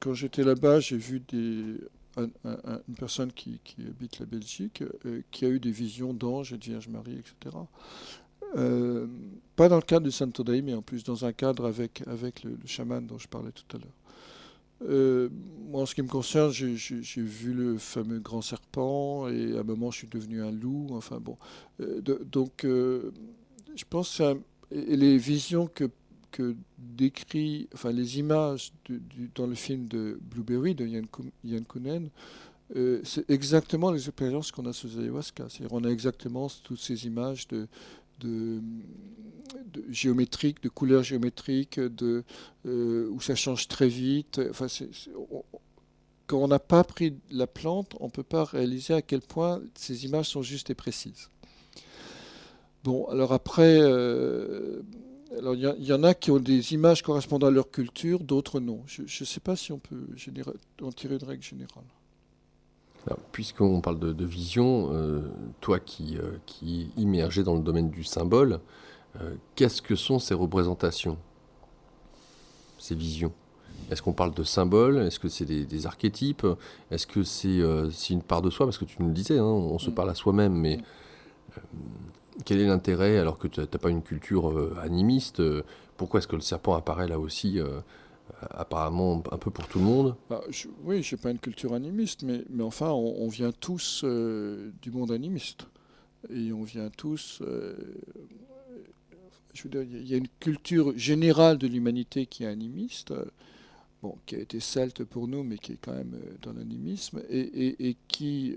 Quand j'étais là-bas, j'ai vu une personne qui habite la Belgique, qui a eu des visions d'anges et de Vierge Marie, etc. Pas dans le cadre du Santo Daime, mais en plus dans un cadre avec le chaman dont je parlais tout à l'heure. Moi, en ce qui me concerne, j'ai vu le fameux grand serpent et à un moment, je suis devenu un loup. Enfin bon, donc je pense que et les visions que décrit, enfin les images dans le film de Blueberry de Yann Kounen, c'est exactement les expériences qu'on a sous ayahuasca. C'est-à-dire on a exactement toutes ces images de, géométriques, de couleurs géométriques, où ça change très vite. Enfin, quand on n'a pas pris la plante, on ne peut pas réaliser à quel point ces images sont justes et précises. Bon, alors après, alors y en a qui ont des images correspondant à leur culture, d'autres non. Je ne sais pas si on peut en tirer une règle générale. Alors, puisqu'on parle de vision, toi qui es immergé dans le domaine du symbole, Qu'est-ce que sont ces représentations, ces visions? Est-ce qu'on parle de symboles? Est-ce que c'est des archétypes? Est-ce que c'est une part de soi? Parce que tu nous le disais, hein, on se parle à soi-même, mais quel est l'intérêt alors que tu n'as pas une culture animiste? Pourquoi est-ce que le serpent apparaît là aussi, apparemment un peu pour tout le monde? Oui, je n'ai pas une culture animiste, mais enfin, on vient tous du monde animiste. Et on vient tous... je veux dire, il y a une culture générale de l'humanité qui est animiste, bon, qui a été celte pour nous, mais qui est quand même dans l'animisme, et qui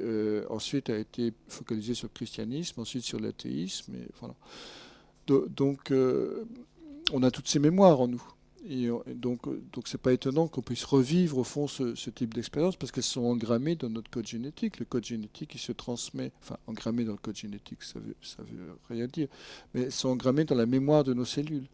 ensuite a été focalisée sur le christianisme, ensuite sur l'athéisme, et voilà. Donc, on a toutes ces mémoires en nous. Et donc, c'est pas étonnant qu'on puisse revivre au fond ce type d'expérience parce qu'elles sont engrammées dans notre code génétique. Le code génétique, il se transmet, enfin, engrammé dans le code génétique, ça veut rien dire, mais elles sont engrammées dans la mémoire de nos cellules.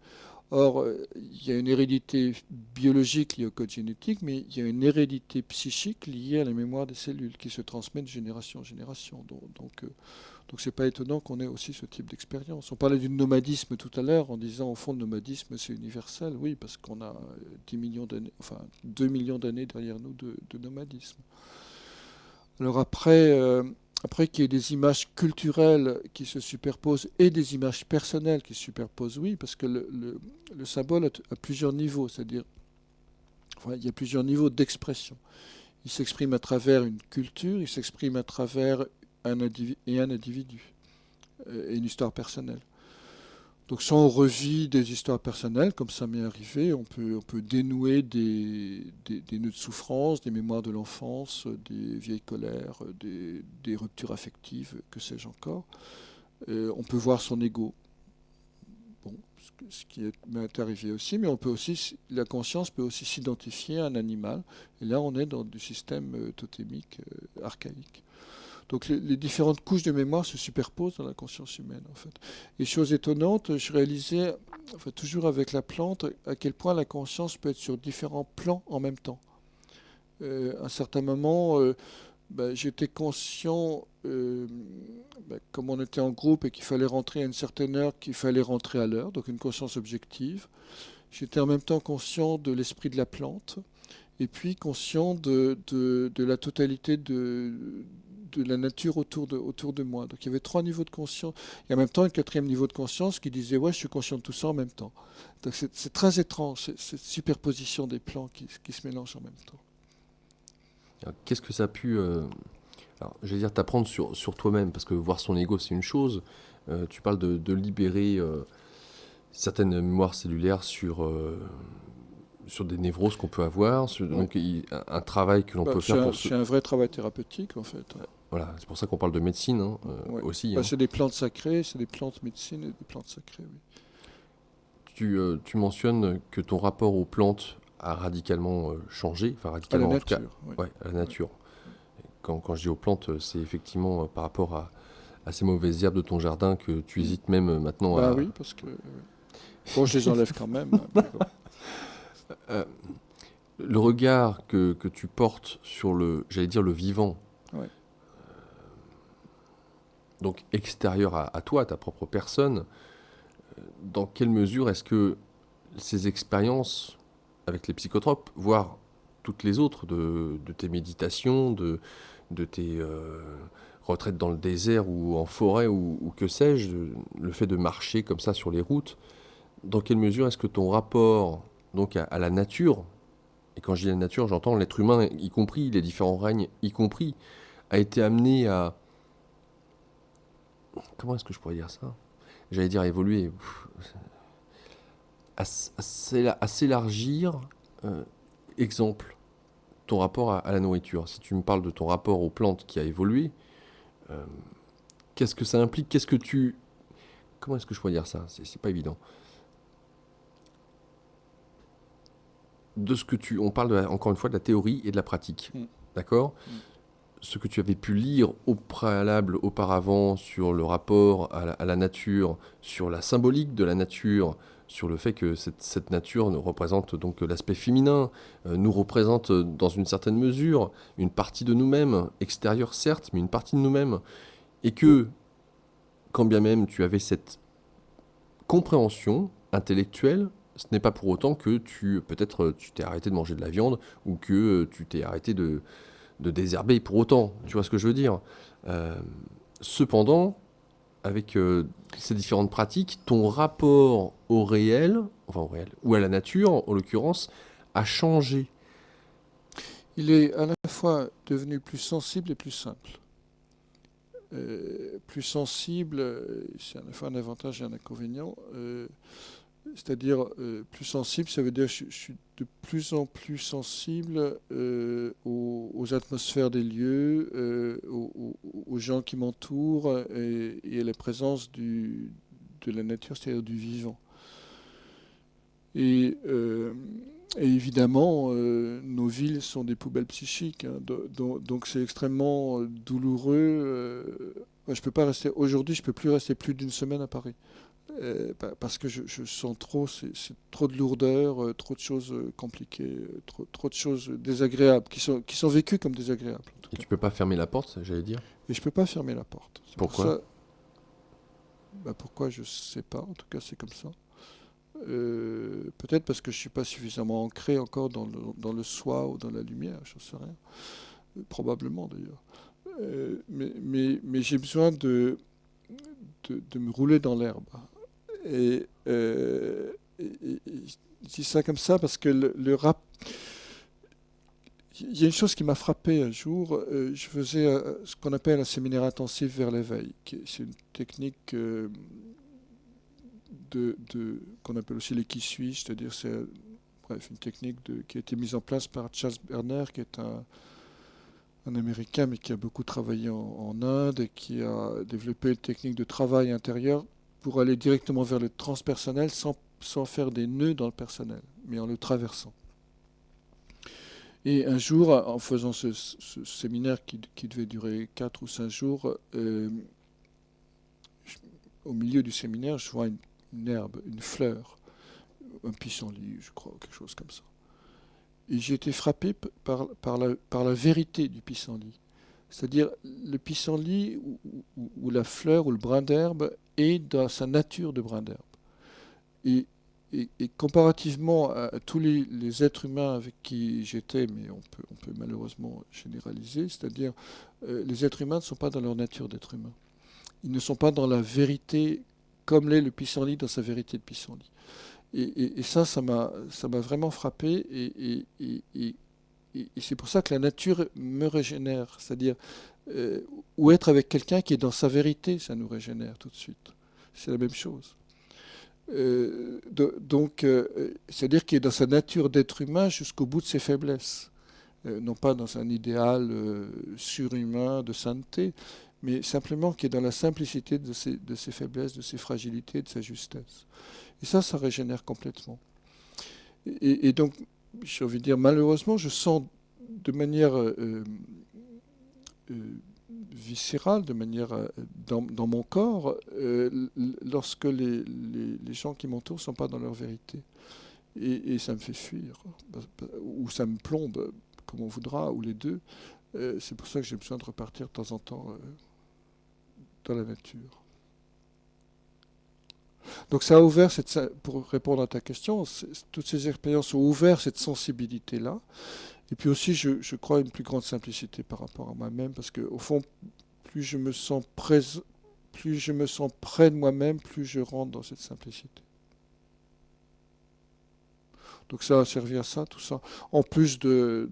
Or, il y a une hérédité biologique liée au code génétique, mais il y a une hérédité psychique liée à la mémoire des cellules qui se transmet de génération en génération. Donc c'est pas étonnant qu'on ait aussi ce type d'expérience. On parlait du nomadisme tout à l'heure en disant au fond le nomadisme c'est universel. Oui, parce qu'on a 10 millions d'années, enfin 2 millions d'années derrière nous de nomadisme. Alors après qu'il y ait des images culturelles qui se superposent et des images personnelles qui se superposent, oui, parce que le symbole a plusieurs niveaux, c'est-à-dire enfin, il y a plusieurs niveaux d'expression. Il s'exprime à travers une culture, il s'exprime à travers un individu et une histoire personnelle. Donc soit on revit des histoires personnelles, comme ça m'est arrivé, on peut dénouer des nœuds de souffrance, des mémoires de l'enfance, des vieilles colères, des ruptures affectives, que sais-je encore. On peut voir son ego, bon, ce qui m'est arrivé aussi, mais la conscience peut aussi s'identifier à un animal, et là on est dans du système totémique archaïque. Donc les différentes couches de mémoire se superposent dans la conscience humaine, en fait. Et chose étonnante, je réalisais, enfin, toujours avec la plante, à quel point la conscience peut être sur différents plans en même temps. À un certain moment, j'étais conscient, comme on était en groupe et qu'il fallait rentrer à une certaine heure, qu'il fallait rentrer à l'heure, donc une conscience objective. J'étais en même temps conscient de l'esprit de la plante, et puis conscient de la totalité de la nature autour de moi. Donc il y avait trois niveaux de conscience. Et en même temps, un quatrième niveau de conscience qui disait, ouais, je suis conscient de tout ça en même temps. Donc c'est très étrange, cette superposition des plans qui se mélangent en même temps. Alors, qu'est-ce que ça a pu, j'allais dire, t'apprendre sur toi-même? Parce que voir son ego, c'est une chose. Tu parles de libérer certaines mémoires cellulaires sur des névroses qu'on peut avoir, donc un travail que l'on peut faire pour C'est un vrai travail thérapeutique, en fait. Voilà, c'est pour ça qu'on parle de médecine hein, Ouais. aussi. Hein. C'est des plantes sacrées, c'est des plantes médecine et des plantes sacrées, oui. Tu mentionnes que ton rapport aux plantes a radicalement changé, enfin À la radicalement en tout cas, nature, oui. ouais, à la nature. Quand je dis aux plantes, c'est effectivement par rapport à ces mauvaises herbes de ton jardin que tu hésites même maintenant à... Oui, parce que... Bon, je les enlève quand même. Mais bon. Le regard que tu portes sur j'allais dire le vivant, Ouais. donc extérieur à toi, à ta propre personne, dans quelle mesure est-ce que ces expériences avec les psychotropes, voire toutes les autres de tes méditations, de tes retraites dans le désert ou en forêt ou que sais-je, le fait de marcher comme ça sur les routes, dans quelle mesure est-ce que ton rapport donc à la nature, et quand je dis la nature, j'entends l'être humain y compris, les différents règnes y compris, a été amené à... Comment est-ce que je pourrais dire ça? J'allais dire évoluer, à s'élargir. Exemple, ton rapport à la nourriture. Si tu me parles de ton rapport aux plantes qui a évolué, qu'est-ce que ça implique? Comment est-ce que je pourrais dire ça? C'est pas évident. On parle encore une fois de la théorie et de la pratique. D'accord? Ce que tu avais pu lire au préalable, auparavant, sur le rapport à la nature, sur la symbolique de la nature, sur le fait que cette nature nous représente donc l'aspect féminin, nous représente dans une certaine mesure une partie de nous-mêmes, extérieure certes, mais une partie de nous-mêmes, et que, quand bien même tu avais cette compréhension intellectuelle, ce n'est pas pour autant que peut-être tu t'es arrêté de manger de la viande ou que tu t'es arrêté de désherber pour autant. Tu vois ce que je veux dire? Euh, Cependant, avec ces différentes pratiques, ton rapport au réel, enfin au réel, ou à la nature en l'occurrence, a changé. Il est à la fois devenu plus sensible et plus simple. Plus sensible, c'est à la fois un avantage et un inconvénient. C'est-à-dire, plus sensible, ça veut dire que je suis de plus en plus sensible aux atmosphères des lieux, aux gens qui m'entourent et à la présence de la nature, c'est-à-dire du vivant. Et, euh, et évidemment, nos villes sont des poubelles psychiques, hein, donc c'est extrêmement douloureux. Moi, je peux pas rester. Aujourd'hui, je peux plus rester plus d'une semaine à Paris. Parce que je sens trop, c'est trop de lourdeur, trop de choses compliquées, trop de choses désagréables, qui sont vécues comme désagréables, en tout Et cas. tu peux pas fermer la porte, j'allais dire. Et je peux pas fermer la porte. C'est pour Pourquoi? ça, pourquoi, je sais pas, en tout cas c'est comme ça. Peut-être parce que je suis pas suffisamment ancré encore dans le soi ou dans la lumière, je ne sais rien. Probablement d'ailleurs. Mais j'ai besoin de me rouler dans l'herbe. Et je dis ça comme ça parce que le rap. Il y a une chose qui m'a frappé un jour. Je faisais ce qu'on appelle un séminaire intensif vers l'éveil. C'est une technique qu'on appelle aussi l'équi-suis, c'est-à-dire c'est bref, une technique qui a été mise en place par Charles Berner, qui est un Américain, mais qui a beaucoup travaillé en Inde et qui a développé une technique de travail intérieur pour aller directement vers le transpersonnel sans faire des nœuds dans le personnel, mais en le traversant. Et un jour, en faisant ce séminaire qui devait durer 4 ou 5 jours, au milieu du séminaire, je vois une herbe, une fleur, un pissenlit, je crois, quelque chose comme ça. Et j'ai été frappé par la vérité du pissenlit. C'est-à-dire, le pissenlit ou la fleur ou le brin d'herbe est dans sa nature de brin d'herbe. Et, et comparativement à tous les êtres humains avec qui j'étais, mais on peut malheureusement généraliser, c'est-à-dire les êtres humains ne sont pas dans leur nature d'être humain. Ils ne sont pas dans la vérité comme l'est le pissenlit dans sa vérité de pissenlit. Et ça m'a vraiment frappé. Et c'est pour ça que la nature me régénère. C'est-à-dire, ou être avec quelqu'un qui est dans sa vérité, ça nous régénère tout de suite. C'est la même chose. C'est-à-dire qu'il est dans sa nature d'être humain jusqu'au bout de ses faiblesses. Non pas dans un idéal surhumain de sainteté, mais simplement qui est dans la simplicité de ses faiblesses, de ses fragilités, de sa justesse. Et ça régénère complètement. Et donc, j'ai envie de dire, malheureusement, je sens de manière viscérale, de manière dans mon corps, lorsque les gens qui m'entourent ne sont pas dans leur vérité. Et ça me fait fuir, ou ça me plombe, comme on voudra, ou les deux. C'est pour ça que j'ai besoin de repartir de temps en temps dans la nature. Donc ça a ouvert, pour répondre à ta question, toutes ces expériences ont ouvert cette sensibilité-là. Et puis aussi, je crois, une plus grande simplicité par rapport à moi-même, parce qu'au fond, plus je me sens près de moi-même, plus je rentre dans cette simplicité. Donc ça a servi à ça, tout ça. En plus de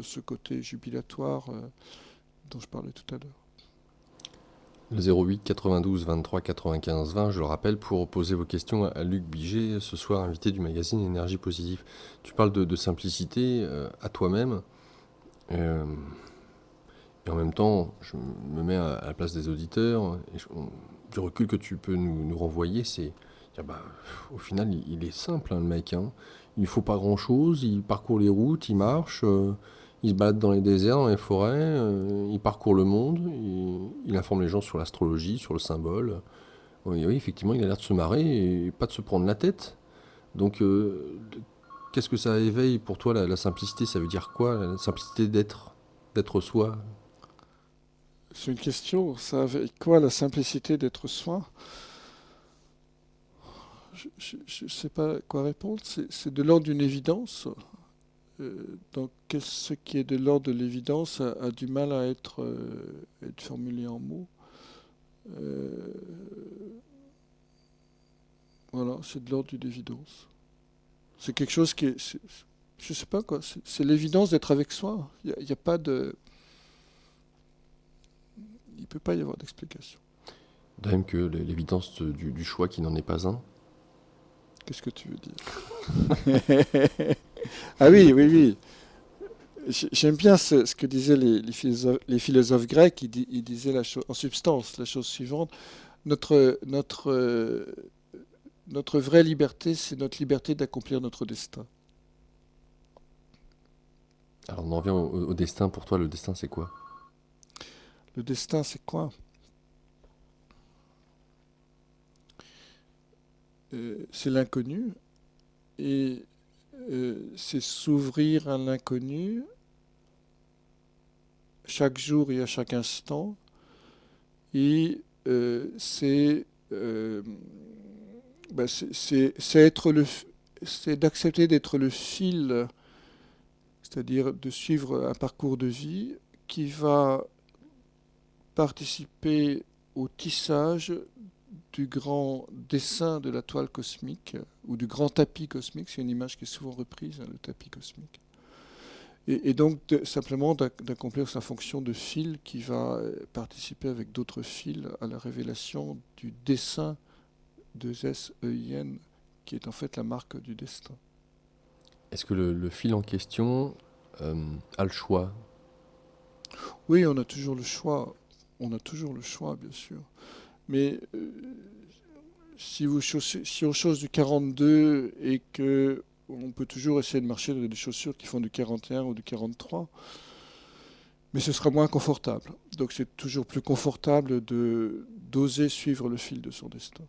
ce côté jubilatoire dont je parlais tout à l'heure. Le 08 92 23 95 20, je le rappelle, pour poser vos questions à Luc Biget, ce soir invité du magazine Énergie Positive. Tu parles de simplicité à toi-même, et en même temps, je me mets à la place des auditeurs, et du recul que tu peux nous renvoyer, c'est dire, au final, il est simple, hein, le mec. Hein. Il ne faut pas grand-chose, il parcourt les routes, il marche, il se balade dans les déserts, dans les forêts, il parcourt le monde, il informe les gens sur l'astrologie, sur le symbole. Oui, oui, effectivement, il a l'air de se marrer et pas de se prendre la tête. Donc, qu'est-ce que ça éveille pour toi, la simplicité? Ça veut dire quoi, la simplicité d'être soi? C'est une question, ça avec quoi la simplicité d'être soi? Je ne sais pas quoi répondre. C'est de l'ordre d'une évidence. Donc, ce qui est de l'ordre de l'évidence a du mal à être formulé en mots. Euh, voilà, c'est de l'ordre d'une évidence. C'est quelque chose qui est, je sais pas quoi, c'est l'évidence d'être avec soi. Il y a pas de, il peut pas y avoir d'explication. De même que l'évidence du choix qui n'en est pas un. Qu'est-ce que tu veux dire? Ah oui, oui, oui. J'aime bien ce que disaient les philosophes grecs. Ils disaient en substance la chose suivante. Notre, notre, euh, notre vraie liberté, c'est notre liberté d'accomplir notre destin. Alors on en revient au destin. Pour toi, le destin, c'est quoi? Le destin, c'est quoi? C'est l'inconnu. Et c'est s'ouvrir à l'inconnu chaque jour et à chaque instant. Et euh, c'est d'accepter d'être le fil, c'est-à-dire de suivre un parcours de vie qui va participer au tissage du grand dessin de la toile cosmique, ou du grand tapis cosmique. C'est une image qui est souvent reprise, hein, le tapis cosmique. Et donc simplement d'accomplir sa fonction de fil qui va participer avec d'autres fils à la révélation du dessin de S-E-I-N, qui est en fait la marque du destin. Est-ce que le fil en question a le choix? Oui, on a toujours le choix. On a toujours le choix, bien sûr. Mais si on chausse du 42 et que on peut toujours essayer de marcher dans des chaussures qui font du 41 ou du 43, mais ce sera moins confortable. Donc c'est toujours plus confortable d'oser suivre le fil de son destin.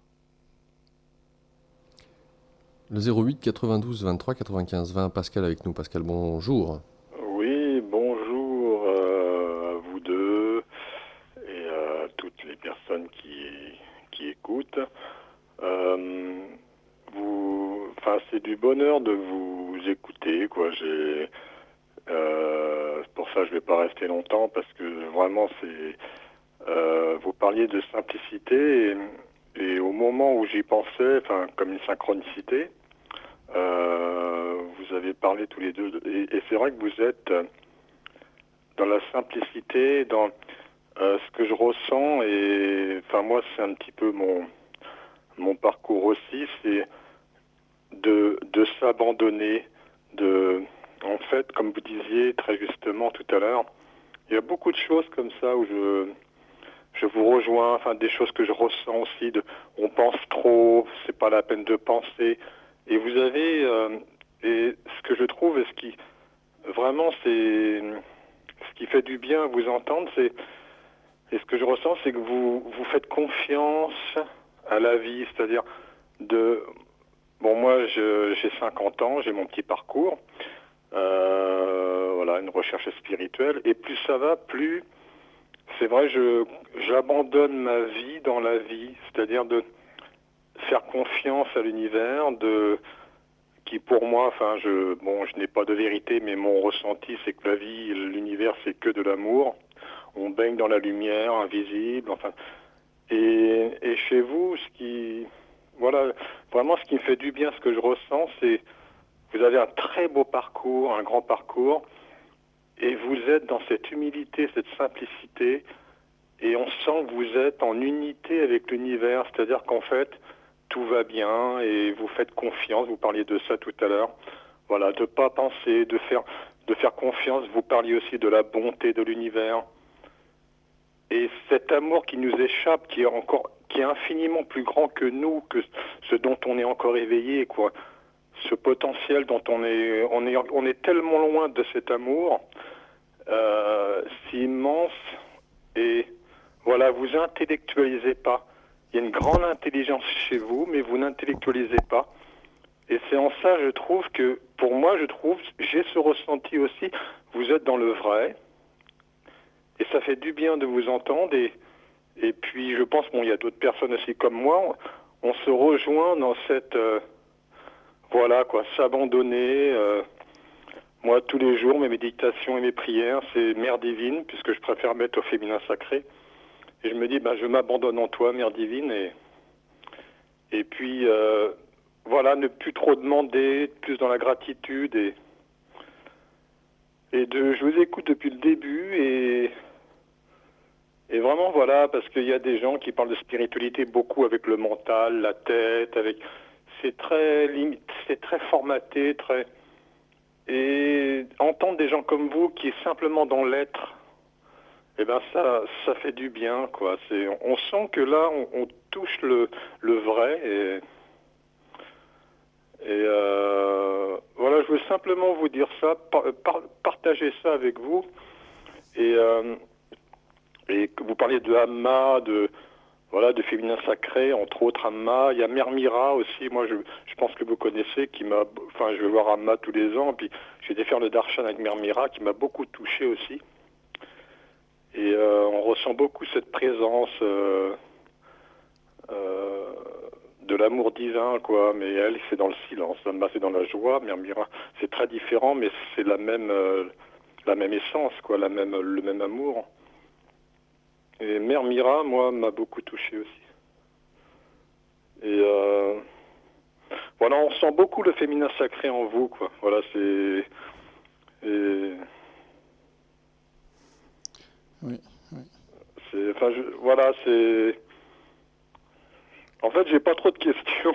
Le 08 92 23 95 20, Pascal avec nous. Pascal, bonjour. Oui, bonjour à vous deux et à toutes les personnes qui écoutent. C'est du bonheur de vous écouter, quoi. Pour ça, je vais pas rester longtemps parce que vraiment, vous parliez de simplicité et au moment où j'y pensais, enfin, comme une synchronicité. Vous avez parlé tous les deux, et c'est vrai que vous êtes dans la simplicité, dans ce que je ressens, et enfin moi c'est un petit peu mon parcours aussi, c'est de s'abandonner, en fait, comme vous disiez très justement tout à l'heure, il y a beaucoup de choses comme ça où je vous rejoins, enfin des choses que je ressens aussi, on pense trop, c'est pas la peine de penser. Et vous avez, et ce que je trouve, et ce qui vraiment ce qui fait du bien à vous entendre, et ce que je ressens, c'est que vous faites confiance à la vie, c'est-à-dire bon moi j'ai 50 ans, j'ai mon petit parcours, voilà, une recherche spirituelle, et plus ça va, plus c'est vrai, j'abandonne ma vie dans la vie, c'est-à-dire de faire confiance à l'univers, qui pour moi, enfin, je n'ai pas de vérité, mais mon ressenti, c'est que la vie, l'univers, c'est que de l'amour. On baigne dans la lumière invisible, enfin. Et chez vous, voilà, vraiment, ce qui me fait du bien, ce que je ressens, c'est, vous avez un très beau parcours, un grand parcours, et vous êtes dans cette humilité, cette simplicité, et on sent que vous êtes en unité avec l'univers, c'est-à-dire qu'en fait, tout va bien et vous faites confiance, vous parliez de ça tout à l'heure, voilà, de ne pas penser, de faire confiance, vous parliez aussi de la bonté de l'univers. Et cet amour qui nous échappe, qui est infiniment plus grand que nous, que ce dont on est encore éveillé, quoi. Ce potentiel dont on est tellement loin de cet amour, c'est immense, et voilà, vous intellectualisez pas. Il y a une grande intelligence chez vous, mais vous n'intellectualisez pas. Et c'est en ça, je trouve que, pour moi, j'ai ce ressenti aussi, vous êtes dans le vrai, et ça fait du bien de vous entendre, et puis je pense, il y a d'autres personnes aussi comme moi, on se rejoint dans cette... voilà, quoi, s'abandonner. Moi, tous les jours, mes méditations et mes prières, c'est Mère divine, puisque je préfère mettre au féminin sacré. Et je me dis, je m'abandonne en toi, Mère divine. Et puis, voilà, ne plus trop demander, plus dans la gratitude. Je vous écoute depuis le début. Et vraiment, voilà, parce qu'il y a des gens qui parlent de spiritualité beaucoup avec le mental, la tête, c'est très limite, c'est très formaté, très... Et entendre des gens comme vous qui est simplement dans l'être, ça fait du bien, quoi. On sent que là, on touche le vrai. Voilà, je veux simplement vous dire ça, partager ça avec vous. Et que vous parliez de Amma, de féminin sacré, entre autres Amma. Il y a Mère Mira aussi, moi je pense que vous connaissez, je vais voir Amma tous les ans, puis j'ai été faire le darshan avec Mère Mira, qui m'a beaucoup touché aussi. Et on ressent beaucoup cette présence de l'amour divin, quoi. Mais elle, c'est dans le silence. Amma, c'est dans la joie. Mère Mira, c'est très différent, mais c'est la même essence, quoi, le même amour. Et Mère Mira, moi, m'a beaucoup touché aussi. Et voilà, on sent beaucoup le féminin sacré en vous, quoi. Voilà, c'est... Oui. Voilà, c'est... En fait, j'ai pas trop de questions.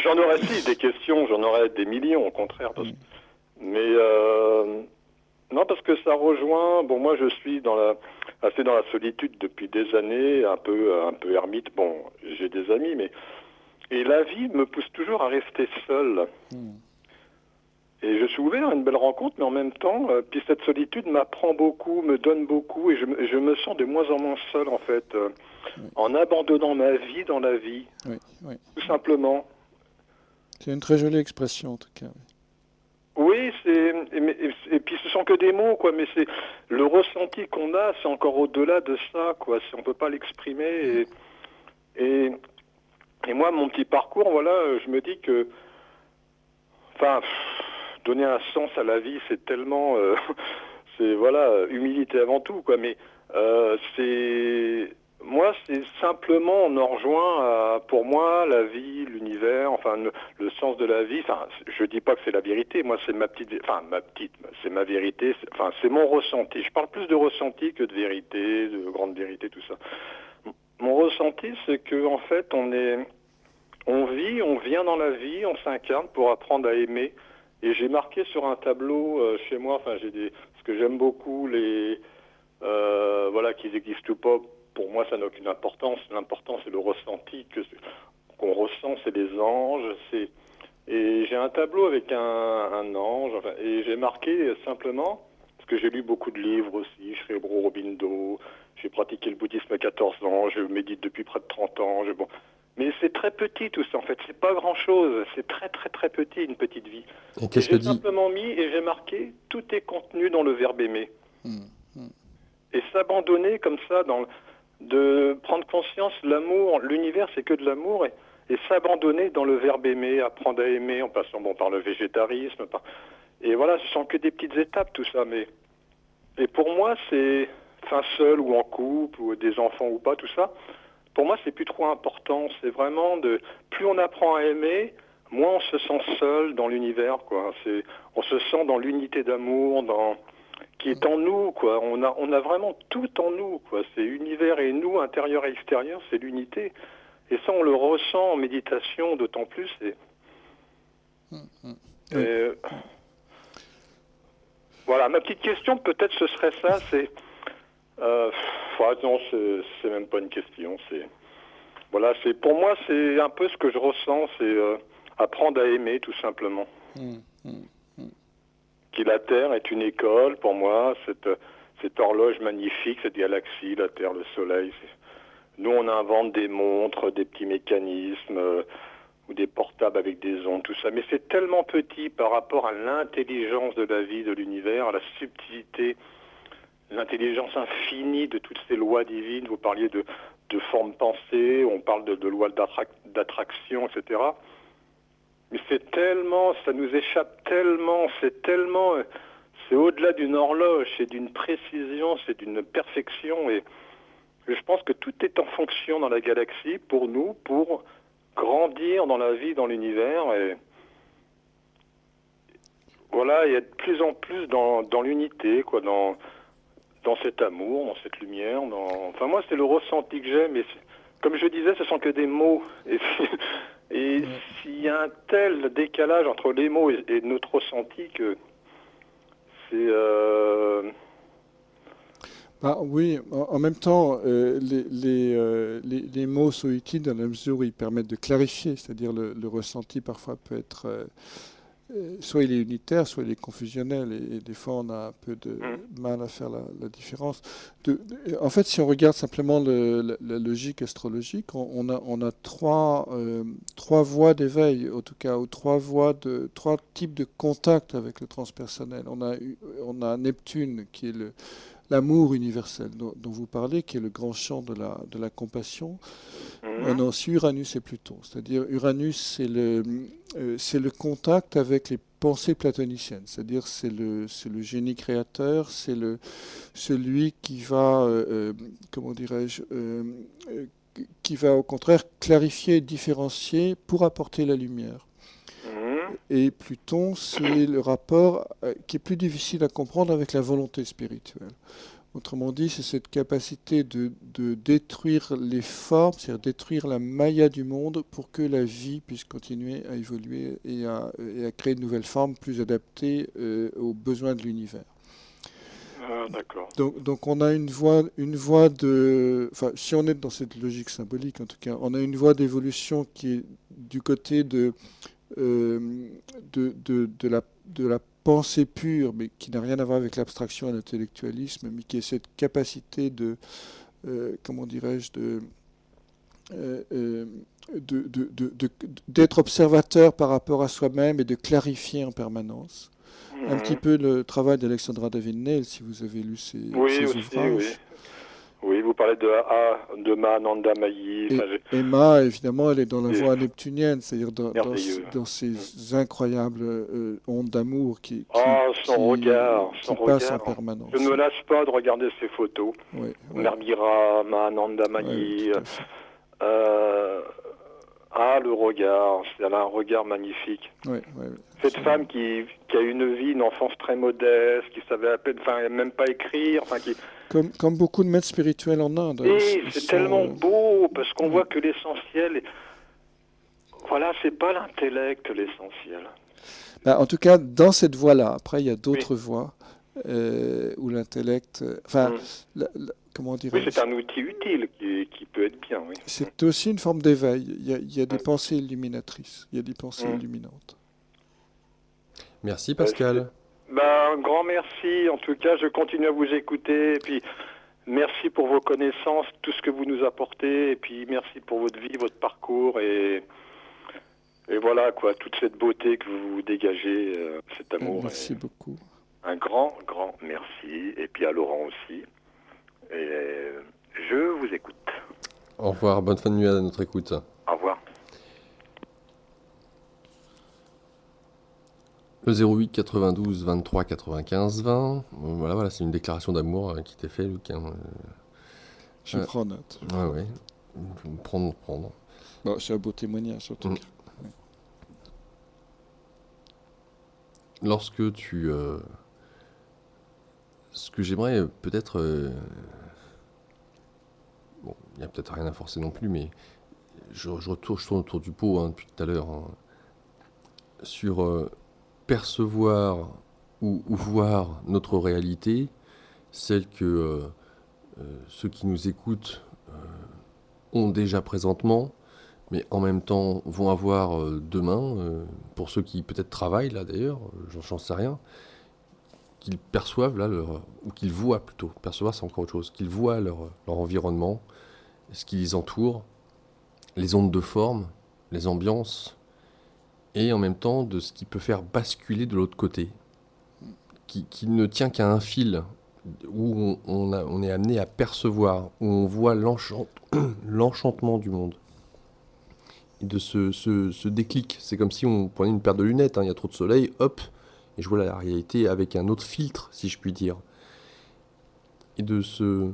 J'en aurais des questions, j'en aurais des millions, au contraire. Mais... non, parce que ça rejoint... Bon, moi, je suis assez dans la solitude depuis des années, un peu ermite. Bon, j'ai des amis, mais... Et la vie me pousse toujours à rester seul. Et je suis ouvert à une belle rencontre, mais en même temps, puis cette solitude m'apprend beaucoup, me donne beaucoup, et je me sens de moins en moins seul, en fait, en abandonnant ma vie dans la vie. Oui. Tout simplement. C'est une très jolie expression, en tout cas. Oui, et puis ce sont que des mots, quoi, mais c'est le ressenti qu'on a, c'est encore au-delà de ça, quoi. On peut pas l'exprimer. Et moi, mon petit parcours, voilà, je me dis que, donner un sens à la vie, c'est tellement, c'est voilà, humilité avant tout, quoi. Mais moi, c'est simplement, on en rejoint à, pour moi, la vie, l'univers, le sens de la vie. Je dis pas que c'est la vérité. Moi, c'est c'est ma vérité. C'est mon ressenti. Je parle plus de ressenti que de vérité, de grande vérité, tout ça. Mon ressenti, c'est que en fait, on vit, on vient dans la vie, on s'incarne pour apprendre à aimer. Et j'ai marqué sur un tableau chez moi, parce que j'aime beaucoup qu'ils existent ou pas. Pour moi, ça n'a aucune importance. L'important, c'est le ressenti qu'on ressent, c'est les anges. Et j'ai un tableau avec un ange, et j'ai marqué simplement, parce que j'ai lu beaucoup de livres aussi, Sri Aurobindo, j'ai pratiqué le bouddhisme à 14 ans, je médite depuis près de 30 ans. Mais c'est très petit tout ça, en fait, c'est pas grand-chose, c'est très très très petit, une petite vie. Et qu'est-ce que j'ai dit simplement mis, et j'ai marqué, tout est contenu dans le verbe aimer. Et s'abandonner comme ça, de prendre conscience, l'amour, l'univers c'est que de l'amour, et s'abandonner dans le verbe aimer, apprendre à aimer, en passant par le végétarisme. Et voilà, ce sont que des petites étapes tout ça, et pour moi c'est, seul ou en couple, ou des enfants ou pas, tout ça, pour moi c'est plus trop important, c'est vraiment plus on apprend à aimer, moins on se sent seul dans l'univers, quoi. On se sent dans l'unité d'amour, qui est en nous, quoi. On a vraiment tout en nous, quoi. C'est univers et nous, intérieur et extérieur, c'est l'unité. Et ça, on le ressent en méditation, d'autant plus. Voilà, ma petite question, peut-être ce serait ça, c'est... non, c'est même pas une question, Voilà, pour moi, c'est un peu ce que je ressens, c'est apprendre à aimer, tout simplement. Que la Terre est une école, pour moi, cette horloge magnifique, cette galaxie, la Terre, le Soleil. Nous, on invente des montres, des petits mécanismes, ou des portables avec des ondes, tout ça. Mais c'est tellement petit par rapport à l'intelligence de la vie, de l'univers, à la subtilité, l'intelligence infinie de toutes ces lois divines. Vous parliez de de forme pensée, on parle de loi d'attraction, etc. Mais c'est tellement, ça nous échappe tellement, c'est au-delà d'une horloge, c'est d'une précision, c'est d'une perfection. Et je pense que tout est en fonction dans la galaxie pour nous, pour grandir dans la vie, dans l'univers. Et voilà, il y a de plus en plus dans l'unité, quoi, dans cet amour, dans cette lumière. Enfin, moi, c'est le ressenti que j'ai, mais comme je disais, ce sont que des mots. Et s'il y a un tel décalage entre les mots et notre ressenti que c'est... Oui, en même temps, les mots sont utiles dans la mesure où ils permettent de clarifier, c'est-à-dire le ressenti parfois peut être... soit il est unitaire, soit il est confusionnel, et des fois on a un peu de mal à faire la différence. En fait, si on regarde simplement la logique astrologique, on a trois voies d'éveil, en tout cas, ou trois types de contact avec le transpersonnel. On a Neptune, qui est l'amour universel dont vous parlez, qui est le grand champ de la compassion. On a aussi Uranus et Pluton. C'est-à-dire Uranus, c'est le contact avec les pensées platoniciennes. C'est-à-dire c'est le génie créateur, c'est celui qui va, comment dirais-je, qui va au contraire clarifier et différencier pour apporter la lumière. Et Pluton, c'est le rapport qui est plus difficile à comprendre avec la volonté spirituelle. Autrement dit, c'est cette capacité de détruire les formes, c'est-à-dire détruire la maya du monde pour que la vie puisse continuer à évoluer et à créer de nouvelles formes plus adaptées aux besoins de l'univers. Ah, d'accord. Donc on a une voie de... Enfin, si on est dans cette logique symbolique, en tout cas, on a une voie d'évolution qui est du côté de la pensée pure, mais qui n'a rien à voir avec l'abstraction et l'intellectualisme, mais qui est cette capacité comment dirais-je, d'être observateur par rapport à soi-même et de clarifier en permanence. Un petit peu le travail d'Alexandra David-Néel, si vous avez lu ses ouvrages. Oui, vous parlez de Mahananda Mayi. Et Ma, évidemment, elle est dans la voie neptunienne, c'est-à-dire dans ces incroyables ondes d'amour qui passent en permanence. Je ne me lasse pas de regarder ses photos. Merbira, Mahananda Mayi. Le regard, elle a un regard magnifique. Cette femme qui a une vie, une enfance très modeste, qui savait à peine, même pas écrire, Comme beaucoup de maîtres spirituels en Inde. Et c'est tellement beau, parce qu'on voit que l'essentiel, voilà, c'est pas l'intellect l'essentiel. En tout cas, dans cette voie-là, après il y a d'autres voies où l'intellect... comment dirais-je ? Oui, c'est un outil utile qui peut être bien, oui. C'est aussi une forme d'éveil. Il y a des pensées illuminatrices, il y a des pensées illuminantes. Merci Pascal. Un grand merci. En tout cas, je continue à vous écouter. Et puis, merci pour vos connaissances, tout ce que vous nous apportez. Et puis, merci pour votre vie, votre parcours. Et voilà, quoi, toute cette beauté que vous dégagez, cet amour. Merci beaucoup. Un grand, grand merci. Et puis à Laurent aussi. Et je vous écoute. Au revoir. Bonne fin de nuit à notre écoute. Au revoir. Le 08 92 23 95 20. Voilà, c'est une déclaration d'amour qui t'est faite, Luc. Je prends note. Ouais. Prendre. Bon, c'est un beau témoignage, en tout cas. Lorsque tu... ce que j'aimerais peut-être... bon, il n'y a peut-être rien à forcer non plus, mais je tourne autour du pot depuis tout à l'heure. Sur... percevoir ou voir notre réalité, celle que ceux qui nous écoutent ont déjà présentement, mais en même temps vont avoir demain, pour ceux qui peut-être travaillent là d'ailleurs, j'en sais rien, qu'ils perçoivent là, ou qu'ils voient plutôt, percevoir c'est encore autre chose, qu'ils voient leur environnement, ce qui les entoure, les ondes de forme, les ambiances, et en même temps de ce qui peut faire basculer de l'autre côté, qui ne tient qu'à un fil on est amené à percevoir, où on voit l'enchantement du monde. Et de ce déclic. C'est comme si on prenait une paire de lunettes, hein, il y a trop de soleil, hop, et je vois la réalité avec un autre filtre, si je puis dire. Et de ce...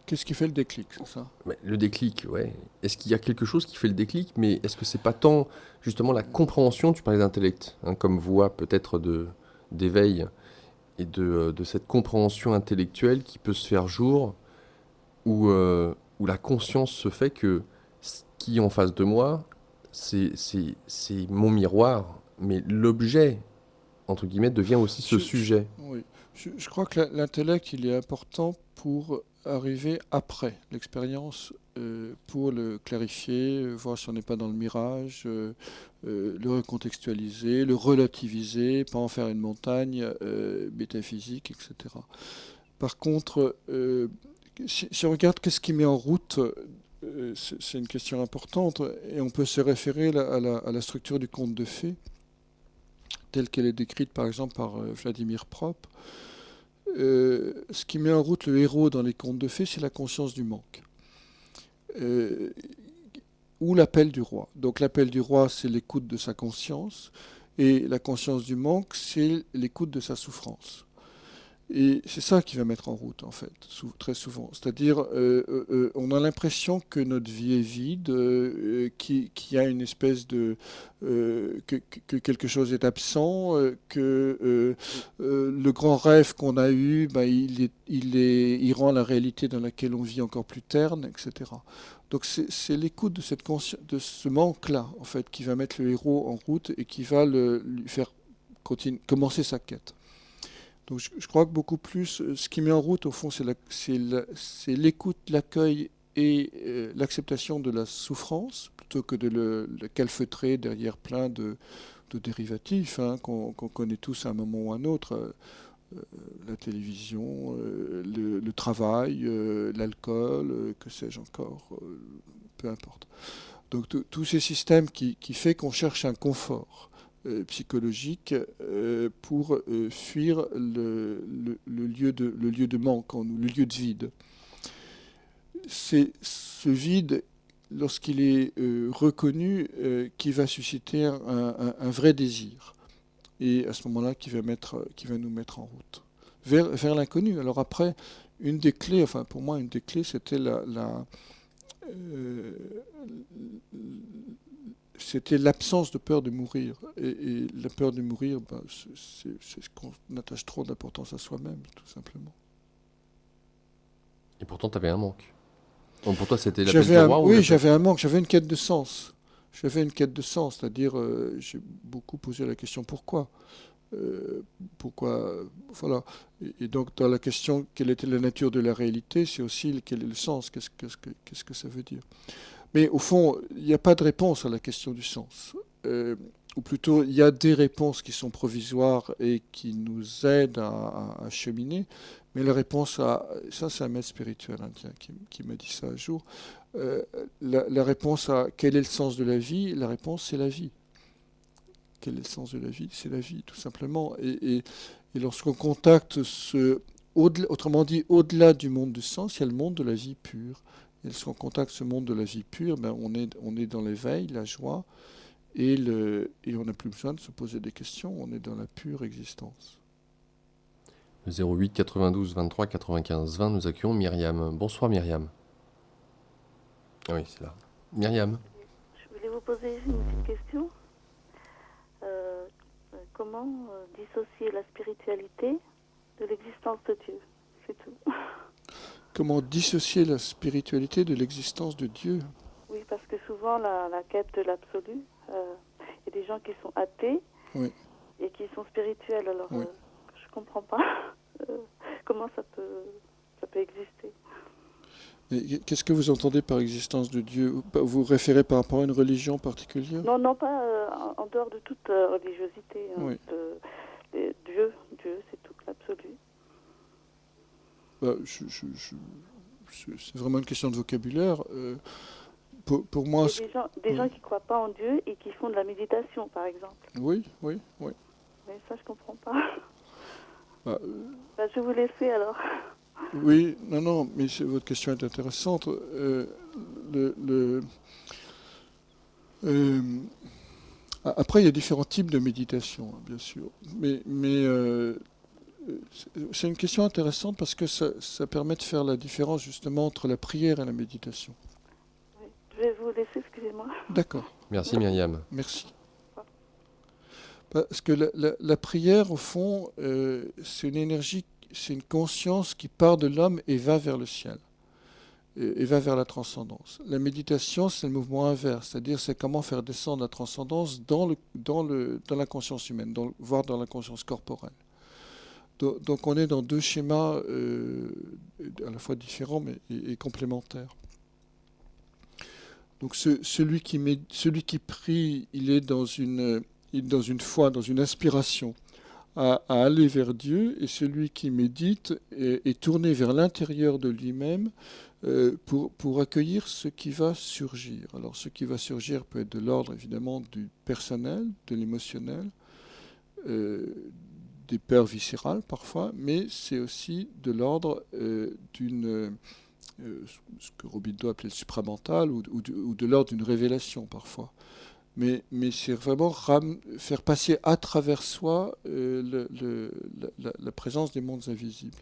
Qu'est-ce qui fait le déclic, c'est ça? Mais le déclic, ouais. Est-ce qu'il y a quelque chose qui fait le déclic? Mais est-ce que c'est pas tant, justement, la compréhension, tu parlais d'intellect, hein, comme voie peut-être d'éveil, et de cette compréhension intellectuelle qui peut se faire jour, où la conscience se fait que ce qui est en face de moi, c'est mon miroir, mais l'objet, entre guillemets, devient aussi ce sujet. Oui. Je crois que l'intellect, il est important pour arriver après l'expérience, pour le clarifier, voir si on n'est pas dans le mirage, le recontextualiser, le relativiser, pas en faire une montagne métaphysique, etc. Par contre, si on regarde qu'est-ce qui met en route, c'est une question importante, et on peut se référer à la structure du conte de fées, telle qu'elle est décrite par exemple par Vladimir Propp. Ce qui met en route le héros dans les contes de fées, c'est la conscience du manque. Ou l'appel du roi. Donc l'appel du roi, c'est l'écoute de sa conscience, et la conscience du manque, c'est l'écoute de sa souffrance. Et c'est ça qui va mettre en route, en fait, très souvent. C'est-à-dire, on a l'impression que notre vie est vide, qu'il y a une espèce de... que quelque chose est absent, que le grand rêve qu'on a eu, ben, il rend la réalité dans laquelle on vit encore plus terne, etc. Donc c'est l'écoute de de ce manque-là, en fait, qui va mettre le héros en route et qui va lui faire commencer sa quête. Donc je crois que beaucoup plus, ce qui met en route, au fond, c'est l'écoute, l'accueil et l'acceptation de la souffrance, plutôt que de le calfeutrer derrière plein de dérivatifs hein, qu'on connaît tous à un moment ou à un autre. La télévision, le travail, l'alcool, que sais-je encore, peu importe. Donc tous ces systèmes qui fait qu'on cherche un confort psychologique pour fuir le lieu de manque, le lieu de vide. C'est ce vide, lorsqu'il est reconnu, qui va susciter un vrai désir. Et à ce moment-là, qui va nous mettre en route. Vers l'inconnu. Alors après, une des clés, enfin pour moi, une des clés, c'était c'était l'absence de peur de mourir. Et la peur de mourir, ben, c'est ce qu'on attache trop d'importance à soi-même, tout simplement. Et pourtant, tu avais un manque. Donc pour toi, c'était l'appel du roi? Oui, j'avais un manque, j'avais une quête de sens. J'avais une quête de sens, c'est-à-dire, j'ai beaucoup posé la question pourquoi. Pourquoi, voilà. Et donc, dans la question, quelle était la nature de la réalité, c'est aussi quel est le sens, qu'est-ce que ça veut dire. Mais au fond, il n'y a pas de réponse à la question du sens. Ou plutôt, il y a des réponses qui sont provisoires et qui nous aident à cheminer. Mais la réponse à... Ça, c'est un maître spirituel indien qui m'a dit ça un jour. La réponse à quel est le sens de la vie, la réponse, c'est la vie. Quel est le sens de la vie? C'est la vie, tout simplement. Et lorsqu'on contacte autrement dit, au-delà du monde du sens, il y a le monde de la vie pure. Et lorsqu'on contacte ce monde de la vie pure, ben on est dans l'éveil, la joie, et on n'a plus besoin de se poser des questions, on est dans la pure existence. Le 08 92 23 95 20, nous accueillons Myriam. Bonsoir Myriam. Ah oui, c'est là. Myriam. Je voulais vous poser une petite question. Comment dissocier la spiritualité de l'existence de Dieu? C'est tout. Comment dissocier la spiritualité de l'existence de Dieu? Oui, parce que souvent la quête de l'absolu, il y a des gens qui sont athées oui. et qui sont spirituels. Alors, oui. Je ne comprends pas comment ça peut exister. Et qu'est-ce que vous entendez par existence de Dieu? Vous vous référez par rapport à une religion particulière? Non, pas en dehors de toute religiosité. Hein, oui. Dieu, c'est tout, l'absolu. C'est vraiment une question de vocabulaire. Pour moi, il y a des gens qui ne croient pas en Dieu et qui font de la méditation, par exemple. Oui. Mais ça, je ne comprends pas. Bah, Je vais vous laisser alors. oui, non, mais votre question est intéressante. Euh, Après, il y a différents types de méditation, hein, bien sûr. Mais c'est une question intéressante parce que ça permet de faire la différence justement entre la prière et la méditation. Oui. Je vais vous laisser, excusez-moi. D'accord, Merci Myriam. merci. Parce que la prière, au fond, c'est une énergie, c'est une conscience qui part de l'homme et va vers le ciel, et va vers la transcendance. La méditation, c'est le mouvement inverse, c'est-à-dire c'est comment faire descendre la transcendance dans la conscience humaine, voire dans la conscience corporelle. Donc on est dans deux schémas à la fois différents et complémentaires. Donc celui qui prie, il est dans une foi, dans une aspiration à aller vers Dieu, et celui qui médite est tourné vers l'intérieur de lui-même pour accueillir ce qui va surgir. Alors ce qui va surgir peut être de l'ordre évidemment du personnel, de l'émotionnel, des peurs viscérales parfois, mais c'est aussi de l'ordre ce que Robideau appelait le supramental, ou de l'ordre d'une révélation parfois. Mais c'est vraiment faire passer à travers soi la présence des mondes invisibles.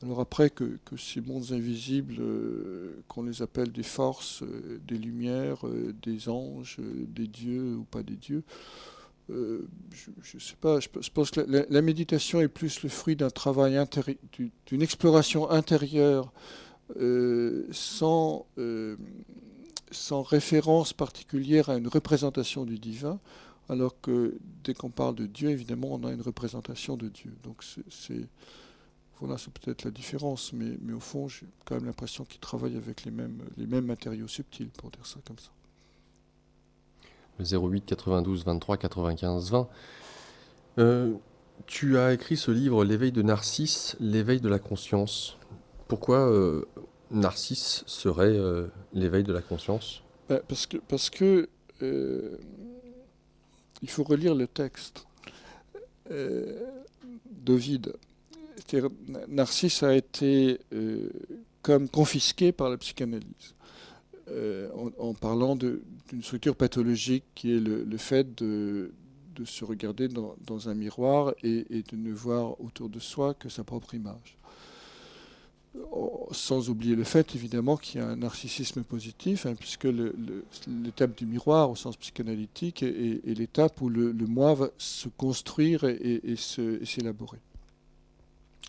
Alors après que ces mondes invisibles, qu'on les appelle des forces, des lumières, des anges, des dieux ou pas des dieux, je ne sais pas, je pense que la méditation est plus le fruit d'un travail d'une exploration intérieure, sans référence particulière à une représentation du divin, alors que dès qu'on parle de Dieu, évidemment, on a une représentation de Dieu. Donc voilà, c'est peut-être la différence, mais au fond, j'ai quand même l'impression qu'ils travaillent avec les mêmes matériaux subtils, pour dire ça comme ça. Le 08 92 23 95 20. Tu as écrit ce livre, L'éveil de Narcisse, l'éveil de la conscience. Pourquoi Narcisse serait l'éveil de la conscience? Parce que il faut relire le texte d'Ovide. Narcisse a été comme confisqué par la psychanalyse, en parlant d'une structure pathologique qui est le fait de se regarder dans un miroir et de ne voir autour de soi que sa propre image. Sans oublier le fait, évidemment, qu'il y a un narcissisme positif, hein, puisque l'étape du miroir, au sens psychanalytique, est l'étape où le moi va se construire et s'élaborer.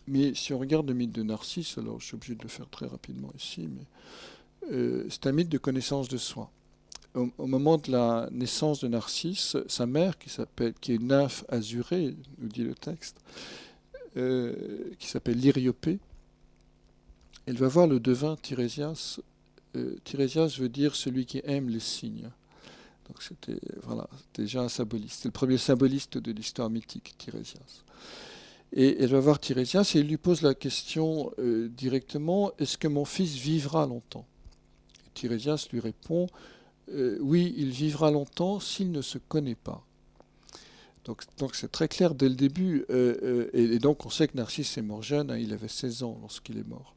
Mais si on regarde le mythe de Narcisse, alors je suis obligé de le faire très rapidement ici, mais c'est un mythe de connaissance de soi. Au moment de la naissance de Narcisse, sa mère, qui est nymphe azurée, nous dit le texte, qui s'appelle Lyriopée, elle va voir le devin Tirésias. Tirésias veut dire celui qui aime les signes. Donc c'était déjà un symboliste. C'est le premier symboliste de l'histoire mythique, Tirésias. Et elle va voir Tirésias et il lui pose la question directement, est-ce que mon fils vivra longtemps? Et Tirésias lui répond, oui, il vivra longtemps s'il ne se connaît pas. Donc c'est très clair dès le début. Et donc on sait que Narcisse est mort jeune, hein, il avait 16 ans lorsqu'il est mort.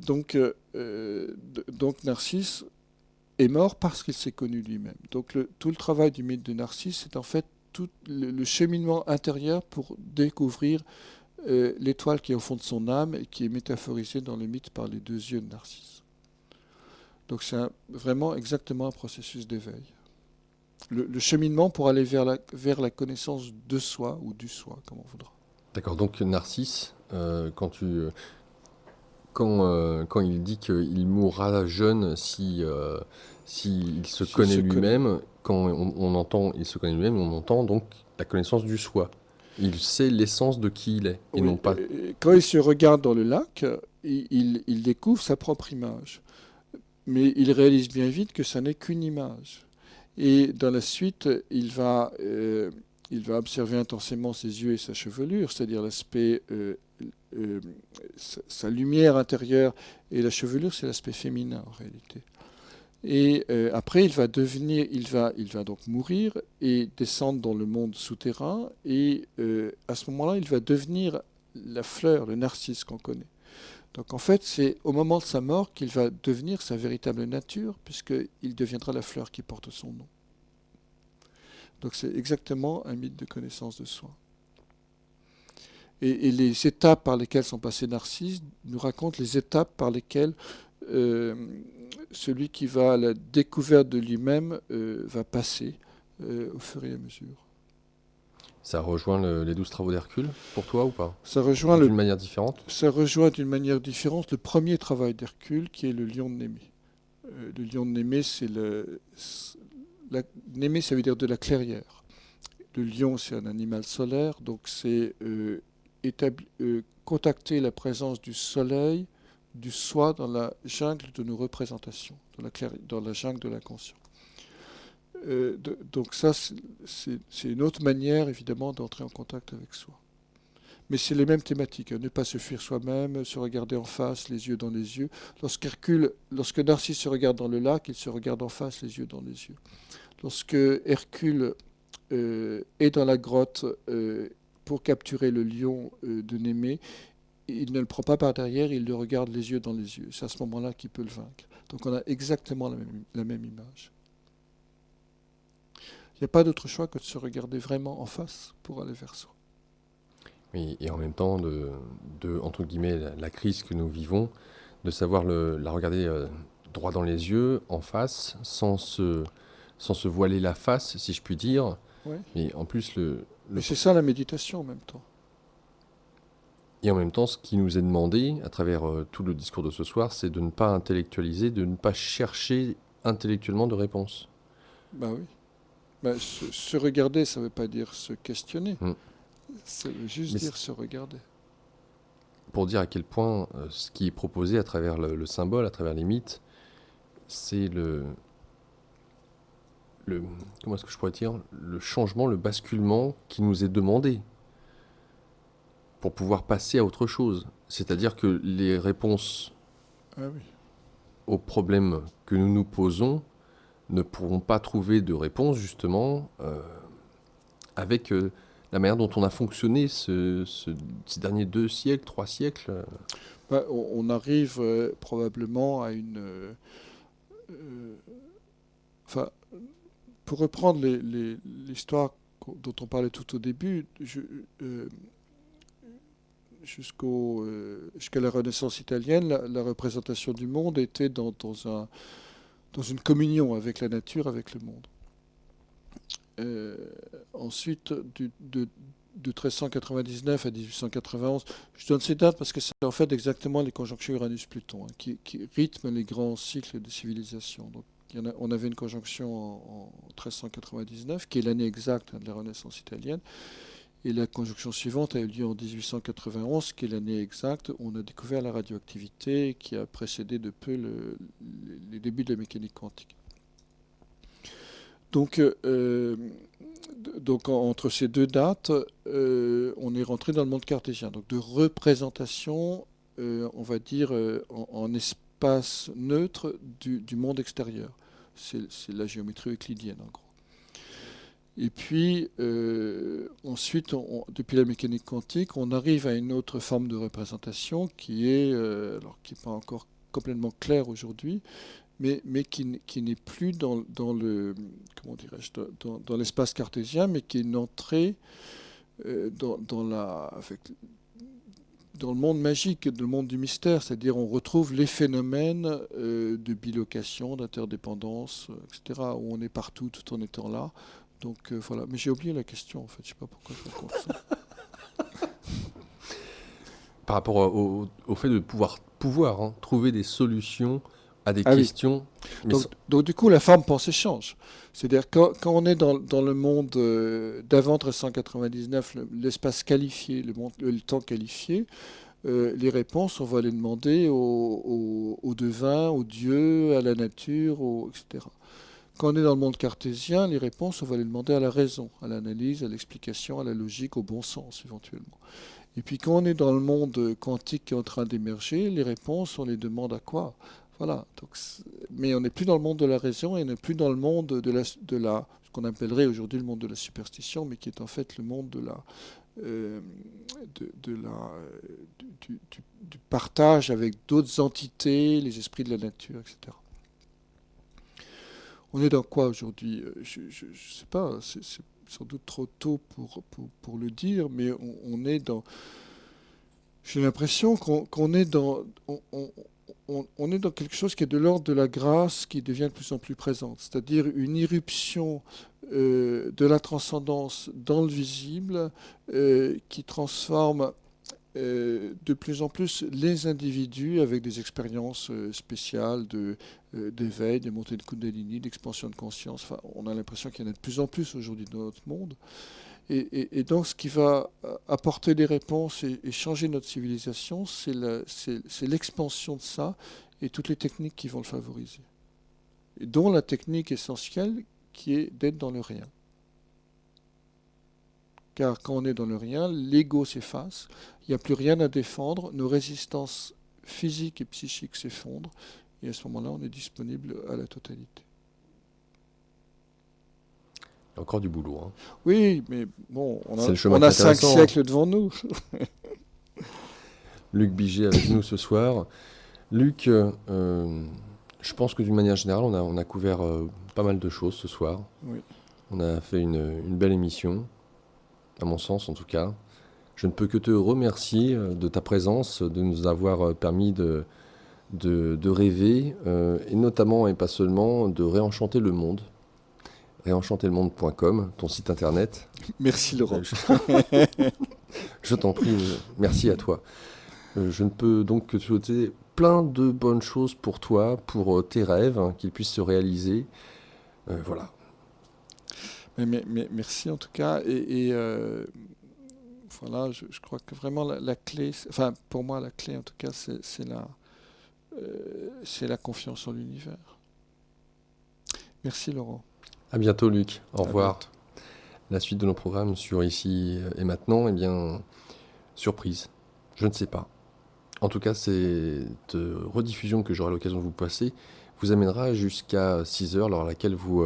Donc Narcisse est mort parce qu'il s'est connu lui-même. Donc tout le travail du mythe de Narcisse, c'est en fait tout le cheminement intérieur pour découvrir l'étoile qui est au fond de son âme et qui est métaphorisée dans le mythe par les deux yeux de Narcisse. Donc c'est vraiment exactement un processus d'éveil. Le cheminement pour aller vers la connaissance de soi ou du soi, comme on voudra. D'accord, donc Narcisse, quand il dit qu'il mourra jeune s'il se connaît lui-même, quand on entend il se connaît lui-même, on entend donc la connaissance du soi. Il sait l'essence de qui il est, et non pas... Quand il se regarde dans le lac, il découvre sa propre image. Mais il réalise bien vite que ça n'est qu'une image. Et dans la suite, il va observer intensément ses yeux et sa chevelure, c'est-à-dire l'aspect, sa lumière intérieure, et la chevelure, c'est l'aspect féminin en réalité. Et après, il va donc mourir et descendre dans le monde souterrain, et à ce moment-là, il va devenir la fleur, le narcisse qu'on connaît. Donc en fait, c'est au moment de sa mort qu'il va devenir sa véritable nature, puisqu'il deviendra la fleur qui porte son nom. Donc c'est exactement un mythe de connaissance de soi. Et les étapes par lesquelles sont passés Narcisse nous racontent les étapes par lesquelles celui qui va à la découverte de lui-même va passer au fur et à mesure. Ça rejoint les 12 travaux d'Hercule, pour toi ou pas? Ça rejoint D'une manière différente? Ça rejoint d'une manière différente le premier travail d'Hercule, qui est le lion de Némée. Le lion de Némée, Némée, ça veut dire de la clairière. Le lion, c'est un animal solaire, donc c'est contacter la présence du soleil, du soi dans la jungle de nos représentations, dans la jungle de l'inconscient. Donc ça, c'est une autre manière, évidemment, d'entrer en contact avec soi. Mais c'est les mêmes thématiques, ne pas se fuir soi-même, se regarder en face, les yeux dans les yeux. Lorsque Narcisse se regarde dans le lac, il se regarde en face, les yeux dans les yeux. Lorsque Hercule est dans la grotte pour capturer le lion de Némée, il ne le prend pas par derrière, il le regarde les yeux dans les yeux. C'est à ce moment-là qu'il peut le vaincre. Donc on a exactement la même image. Il n'y a pas d'autre choix que de se regarder vraiment en face pour aller vers soi. Oui, et en même temps, entre guillemets, la crise que nous vivons, de savoir la regarder droit dans les yeux, en face, sans se voiler la face, si je puis dire. Ouais. Et en plus, Mais c'est ça la méditation en même temps. Et en même temps, ce qui nous est demandé, à travers tout le discours de ce soir, c'est de ne pas intellectualiser, de ne pas chercher intellectuellement de réponse. Ben oui. Ben, se regarder, ça ne veut pas dire se questionner. Ça veut juste dire se regarder. Pour dire à quel point ce qui est proposé à travers le symbole, à travers les mythes, c'est comment est-ce que je pourrais dire, le changement, le basculement qui nous est demandé pour pouvoir passer à autre chose. C'est-à-dire que les réponses aux problèmes que nous nous posons ne pourront pas trouver de réponse, justement, avec la manière dont on a fonctionné ces derniers 2 siècles, 3 siècles. On arrive probablement à une... pour reprendre l'histoire dont on parlait tout au début, jusqu'à la Renaissance italienne, la représentation du monde était dans une communion avec la nature, avec le monde. Ensuite, de 1399 à 1891, je donne ces dates parce que c'est en fait exactement les conjonctions Uranus-Pluton qui rythment les grands cycles de civilisation. Donc, on avait une conjonction en 1399, qui est l'année exacte de la Renaissance italienne. Et la conjonction suivante a eu lieu en 1891, qui est l'année exacte où on a découvert la radioactivité, qui a précédé de peu les débuts de la mécanique quantique. Donc entre ces deux dates, on est rentré dans le monde cartésien, donc de représentation, on va dire, en espace neutre du monde extérieur. C'est la géométrie euclidienne, en gros. Et puis, ensuite, depuis la mécanique quantique, on arrive à une autre forme de représentation qui est, qui n'est pas encore complètement claire aujourd'hui, mais qui n'est plus dans l'espace cartésien, mais qui est une entrée dans le monde magique, dans le monde du mystère, c'est-à-dire on retrouve les phénomènes de bilocation, d'interdépendance, etc., où on est partout tout en étant là. Donc voilà, mais j'ai oublié la question en fait, je ne sais pas pourquoi je raconte ça. Par rapport au fait de pouvoir trouver des solutions à des questions. Oui. Donc du coup, la forme pensée change. C'est-à-dire quand on est dans le monde d'avant 1399, l'espace qualifié, le temps qualifié, les réponses, on va les demander aux devins, aux dieux, à la nature, etc. Quand on est dans le monde cartésien, les réponses, on va les demander à la raison, à l'analyse, à l'explication, à la logique, au bon sens éventuellement. Et puis quand on est dans le monde quantique qui est en train d'émerger, les réponses, on les demande à quoi ? Voilà. Donc, mais on n'est plus dans le monde de la raison et on n'est plus dans le monde de ce qu'on appellerait aujourd'hui le monde de la superstition, mais qui est en fait le monde du partage avec d'autres entités, les esprits de la nature, etc. On est dans quoi aujourd'hui? Je ne sais pas, c'est sans doute trop tôt pour le dire, mais on est dans... J'ai l'impression qu'on est dans... On est dans quelque chose qui est de l'ordre de la grâce qui devient de plus en plus présente, c'est-à-dire une irruption de la transcendance dans le visible qui transforme de plus en plus les individus avec des expériences spéciales d'éveil, des montées de Kundalini, d'expansion de conscience. Enfin, on a l'impression qu'il y en a de plus en plus aujourd'hui dans notre monde. Et donc, ce qui va apporter des réponses et changer notre civilisation, c'est l'expansion de ça et toutes les techniques qui vont le favoriser. Et dont la technique essentielle qui est d'être dans le rien. Car quand on est dans le rien, l'ego s'efface, il n'y a plus rien à défendre, nos résistances physiques et psychiques s'effondrent, et à ce moment-là, on est disponible à la totalité. Il y a encore du boulot. Hein. Oui, mais bon, on chemin a 5 intéressant, siècles devant nous. Luc Biget avec nous ce soir. Luc, je pense que d'une manière générale, on a couvert pas mal de choses ce soir. Oui. On a fait une belle émission, à mon sens en tout cas. Je ne peux que te remercier de ta présence, de nous avoir permis de rêver, et notamment, et pas seulement, de réenchanter le monde. réenchanterlemonde.com, ton site internet. Merci Laurent. Je t'en prie, merci à toi. Je ne peux donc que te souhaiter plein de bonnes choses pour toi, pour tes rêves, hein, qu'ils puissent se réaliser. Voilà. Mais merci en tout cas. Voilà, je crois que vraiment la clé, enfin pour moi la clé en tout cas, c'est la confiance en l'univers. Merci Laurent. À bientôt Luc, au revoir. Bientôt. La suite de nos programmes sur Ici et Maintenant, eh bien, surprise, je ne sais pas. En tout cas, cette rediffusion que j'aurai l'occasion de vous passer vous amènera jusqu'à 6h, lors laquelle vous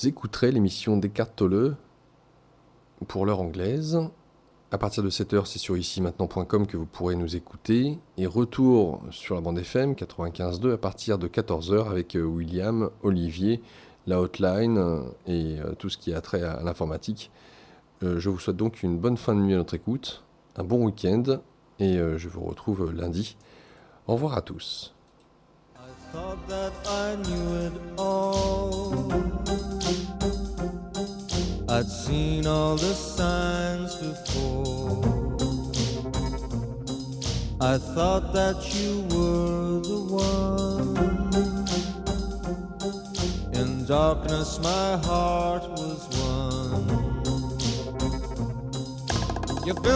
écouterez l'émission Descartes Tolle pour l'heure anglaise. À partir de 7h, c'est sur icimaintenant.com que vous pourrez nous écouter. Et retour sur la bande FM 95.2 à partir de 14h avec William, Olivier, la hotline et tout ce qui a trait à l'informatique. Je vous souhaite donc une bonne fin de nuit à notre écoute, un bon week-end et je vous retrouve lundi. Au revoir à tous. I thought that I knew it all. I'd seen all the signs before. I thought that you were the one. In darkness my heart was one. You've been